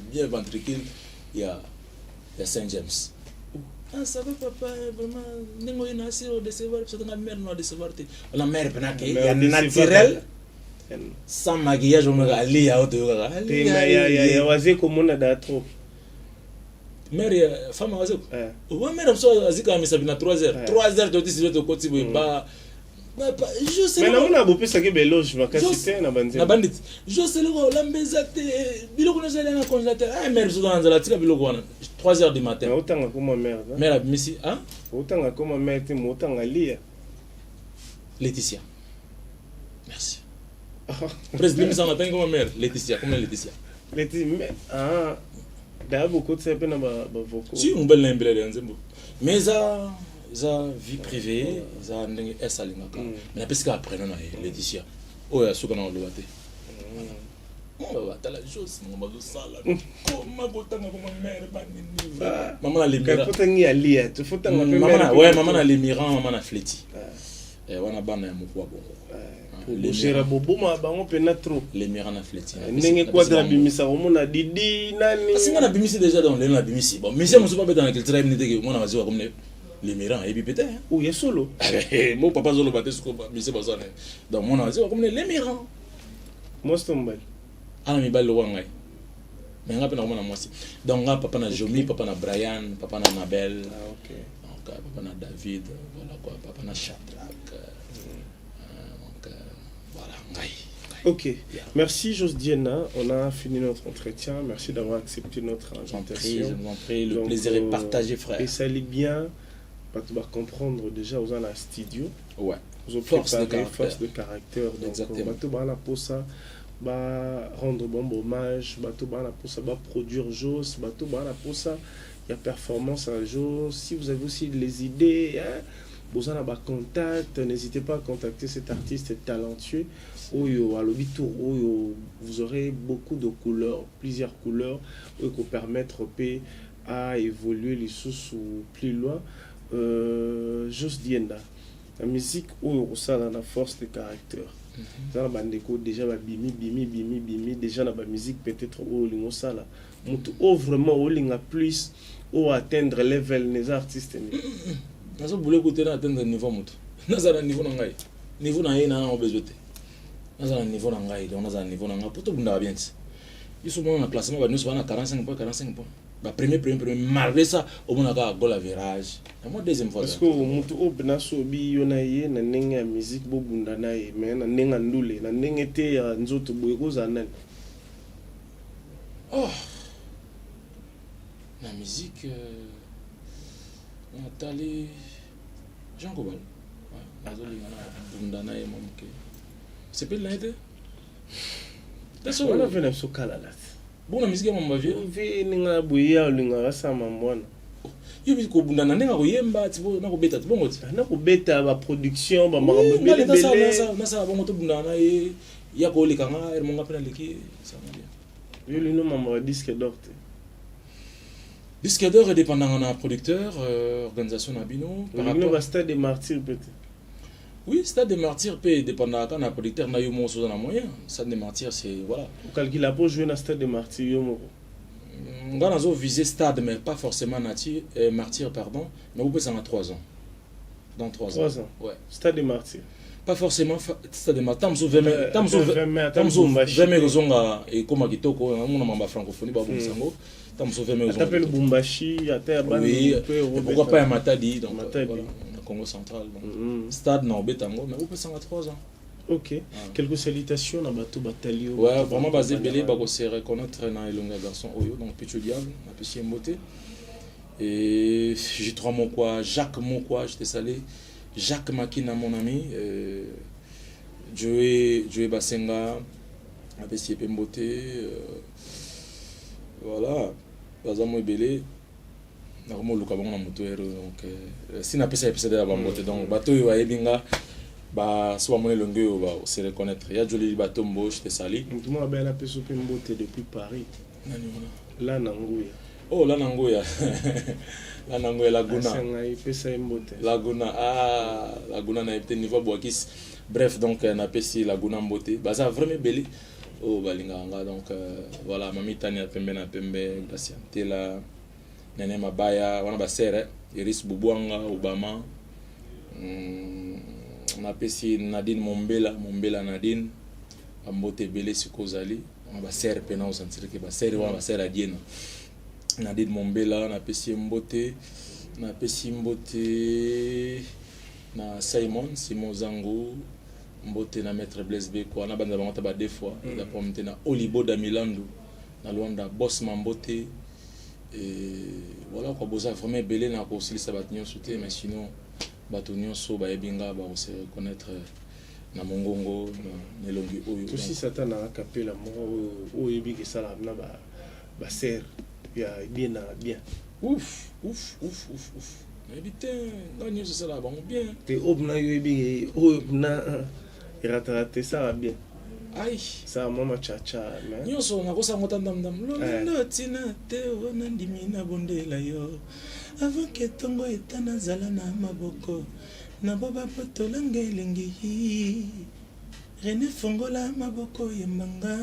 Speaker 2: bien ventricule il y a ya Saint James. Ah, ça va papa, vraiment, nengo ina si o décevoir, parce que la mère no décevoir te. La mère penake ya naturel. Sans maquillage on ga ali ya auto ga.
Speaker 1: Te ma ya waze komona da trop.
Speaker 2: Mère femme waze. Ouais mère so azika mi sabina 3h. 3h to tisi to koti ba je sais.
Speaker 1: Mais non, on a beaucoup ça que beloge va casser na bandit.
Speaker 2: Na bandit. Je sais le la mbezate biloko na zala na congélateur. Ah mère so dans la tika biloko wana 3h du matin.
Speaker 1: Mais autant comme mère.
Speaker 2: Mère misi hein?
Speaker 1: Autant comme mère te autant lia.
Speaker 2: Laetitia. Merci. Président ça matin comme mère Laetitia, comment Laetitia?
Speaker 1: Laetitia ah da beaucoup de ça pe na ba voko.
Speaker 2: Si on belle l'imbele de nzembo. Mais ça vie privée, ça ndenge esalingaka. Mais na pesika après non Laetitia. Oya suka na lobate. On va la chose on va le sala. Comment botanga comme mère ba nini. Maman na lemira.
Speaker 1: Faut tangi alia, tu faut tanga pe mère.
Speaker 2: Ouais, maman na lemira, maman na fleti. Wana bana ya mokwa bongo.
Speaker 1: Le gera bobo ma bango pe na trop.
Speaker 2: Lemira na fleti.
Speaker 1: Ndenge quadra bimisa omona didi nani.
Speaker 2: Asinga na bimisi déjà dans le na bimisi. Bon, mais c'est mon pas dans la culture immunité que moi na vazi comme les mirants et puis peut-être
Speaker 1: ou ya solo
Speaker 2: mon papa zolo baté ce ko mais c'est pas ça donc mon vazi comme les mirants
Speaker 1: moi c'est tombal
Speaker 2: ana mi bal lo ngai mais ngapa na moi si donc papa na Jomi papa na Brian papa na Nabel
Speaker 1: OK
Speaker 2: donc papa na David voilà quoi papa na Shadrach donc voilà ngai.
Speaker 1: Ok, merci Josdiena, on a fini notre entretien, merci d'avoir accepté notre invitation.
Speaker 2: Je vous en prie, le plaisir est partagé frère.
Speaker 1: Et ça allait bien, tu vas comprendre déjà aux en studio.
Speaker 2: Ouais.
Speaker 1: Force de caractère. Donc,
Speaker 2: exactement.
Speaker 1: Tu vas pour ça, rendre bon hommage, tu vas pour ça, produire Jos, tu vas pour ça, il y a performance à Jos. Si vous avez aussi les idées, vous en avez contact, n'hésitez pas à contacter cet artiste talentueux. Vous aurez beaucoup de couleurs, plusieurs couleurs qui permettre à évoluer les sous plus loin. Juste Dienda, la musique où ça a la force de caractère. Dans la déjà bimi déjà dans la musique peut-être où lingo ça là. Vraiment où linga plus ou atteindre level les artistes.
Speaker 2: Nazo boulot côté atteindre niveau moto. Naza niveau ngai. Niveau na yena na besoin. Naza niveau ngai, donc naza niveau ngai pour tout bunda bien. Ils sont dans le classement ba nous na 45 points. Ba premier malgré ça au mona ka goal à virage. Et moi deuxième fois.
Speaker 1: Parce que mutu obna so bi yona ye na nenga musique bo bunda na ye mais na nenga ndule na nengete ya nzoto boye ko zanani.
Speaker 2: Oh. La musique Nathalie Jean Gobal. C'est pas l'aide.
Speaker 1: On a vu un sokala là.
Speaker 2: Bon la musique mon vieux.
Speaker 1: Vi ninga buya linga sama mwana.
Speaker 2: Yo bi ko bunda na nenga ko yemba tibo na ko beta tibongo ti.
Speaker 1: Na ko beta ba production ba makambo
Speaker 2: bele. Na sa bongo to bunda na ya ko likanga mo ngapena liki ça va bien.
Speaker 1: Yo lino mama disque d'or.
Speaker 2: Disque d'or est dépendant d'un producteur, organisation Nabino.
Speaker 1: Par rapport au Stade des Martyrs peut-être.
Speaker 2: Oui, Stade des Martyrs peut dépendre d'un producteur na yomo so na moyen. Stade des Martyrs c'est voilà.
Speaker 1: Au calcul pour jouer dans Stade des Martyrs yomo.
Speaker 2: On va nous viser Stade mais pas forcément Martyrs pardon, mais vous pouvez en 3 ans. Dans 3 ans.
Speaker 1: 3 ans.
Speaker 2: Ouais.
Speaker 1: Stade des Martyrs.
Speaker 2: Pas forcément Stade des Martyrs. Tamso 20 zonga et comme kitoko on a mamba francophonie ba bonsango.
Speaker 1: T'appelles Bumbashi, à terre,
Speaker 2: oui, pourquoi pas à Matadi, donc voilà, Congo central. Stade, non, Betango, mais vous pouvez s'en 3 ans.
Speaker 1: Ok. Quelques salutations dans Bateau Batalio.
Speaker 2: Ouais, vraiment basé Belé, Bago se reconnaître dans les longs garçons Oyo, donc Pichu Diable, on a pu beauté. Et j'ai 3 mots quoi, Jacques Mokwa, j'étais salé, Jacques Makina, mon ami, Joey Basenga, on a pu beauté. Voilà. Bazamo belé na komo luka bango na moteur donc si na pesa episode ya bambote donc bato yo ayebinga ba so ba longue yo ba se reconnaître ya joli bato mbo je te sali
Speaker 1: moi ba la pesa pe mbote depuis Paris
Speaker 2: nani wana
Speaker 1: là nanguya
Speaker 2: oh là nanguya la nanguya Laguna
Speaker 1: senga pesa mbote
Speaker 2: Laguna na peut niveau boakis bref donc na pesi Laguna mbote ba ça vraiment belé oh balinga donc voilà mami tania pembe na pembe patiente la Nene Mabaya, wana basere, Iris Boubouanga, Obama. On appelle ici Nadine Mombela Nadine. Ambote Bele Sikozali. On va serre pena au sentir que basere, on va serre à Diena. Nadine Mombela, on appelle ici Mbote. On appelle ici Mbote. Na Simon Zango. Mbote na Maître Blaise Beko. On a bandé ba deux fois. Il a promis na Olibo da Milando. Na Luanda Boss Mambote. Et voilà quoi, boza vraiment belé na ko sili sabatnion sauté, mais sinon batonnion so ba ebinga ba se reconnaître na mongongo na longi oyo.
Speaker 1: Tout si satan na capé la mo o ebi que ça la na ba ser ya bien bien.
Speaker 2: Ouf. Mais putain, non ni ça là bon bien.
Speaker 1: Te obna yo ebi o na raté ça va bien.
Speaker 2: Aïe,
Speaker 1: ça mama chacha mais
Speaker 2: nyonso nakosa ngota ndam lolo tina te ona ndimina bondela yo avant que tongo etana zala na maboko na baba potola ngelengi René fongola maboko yembanga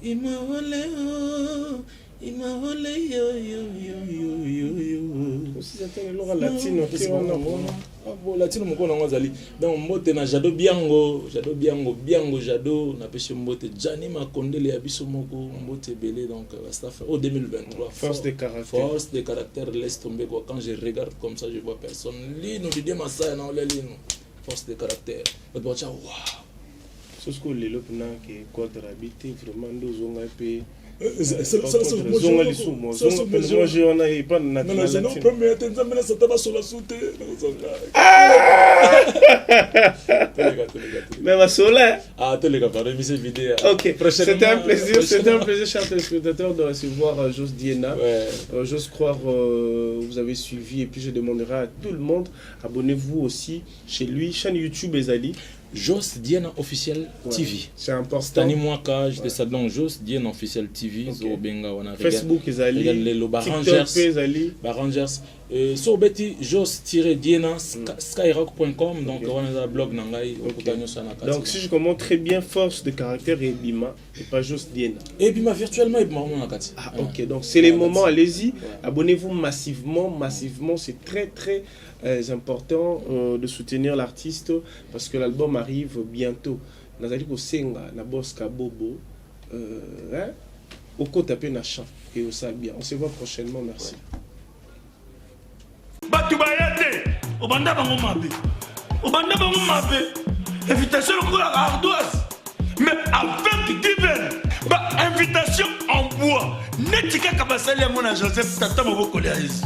Speaker 2: imawole yo
Speaker 1: aussi c'était le latino qui on a
Speaker 2: bon latino moko na ngazali donc mbote na jado biango jado na pêche mbote Jani Makondele ya biso moko mbote belé donc staff au 2023
Speaker 1: force de caractère
Speaker 2: laisse tomber quoi quand je regarde comme ça je vois personne lino Didier Massaya na ole lino force de caractère waouh
Speaker 1: ce que les lopna qui quadra habité vraiment ndozonga pe C'était un plaisir, chers téléspectateurs, de recevoir Jos Diena. J'ose croire vous avez suivi et puis je demanderai à tout le monde, abonnez-vous aussi chez lui, chaîne YouTube Ezali.
Speaker 2: Jos Diena Officiel TV.
Speaker 1: C'est important.
Speaker 2: Stani Mwaka, je te donc Jos Diena Officiel TV.
Speaker 1: Facebook Ezali.
Speaker 2: TikTok Ezali. Barangers. So beti Jos-Diena skyrock.com. Donc on a un blog nangai.
Speaker 1: Donc si je commence très bien, force de caractère et Bima et pas Jos Diena.
Speaker 2: Et Bima virtuellement et Bima on a kati.
Speaker 1: Ah ok, donc c'est les moments, allez-y. Abonnez-vous massivement, c'est très important de soutenir l'artiste parce que l'album arrive bientôt. Nazali ko senga na boss Kabobo Oko tapé na chant et au bien. On se voit prochainement, merci.
Speaker 3: Batubayate obanda bango mabe invitation pour la ardoise mais avec divers invitation en bois netika kabasali ya mona Joseph Tata Maboko Léaïs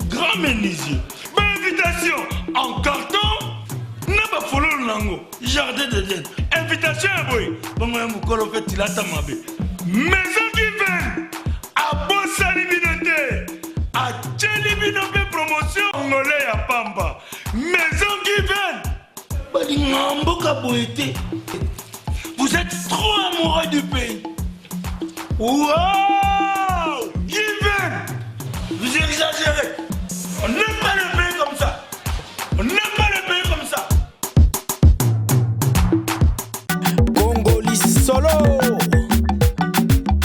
Speaker 3: grand menuisier invitation en carton na ba follow nango jardin de Dieu invitation ya boy bongo ya mukolo fait tilata mabe maison divers a bosali binote a tcheli binote promotion ngolé ya pamba maison divers bali ngamboka boité vous êtes trop amoureux du pays. Wow, divers vous exagérez. On n'aime pas le pays comme ça. On n'aime pas le pays comme ça.
Speaker 4: Congolais solo.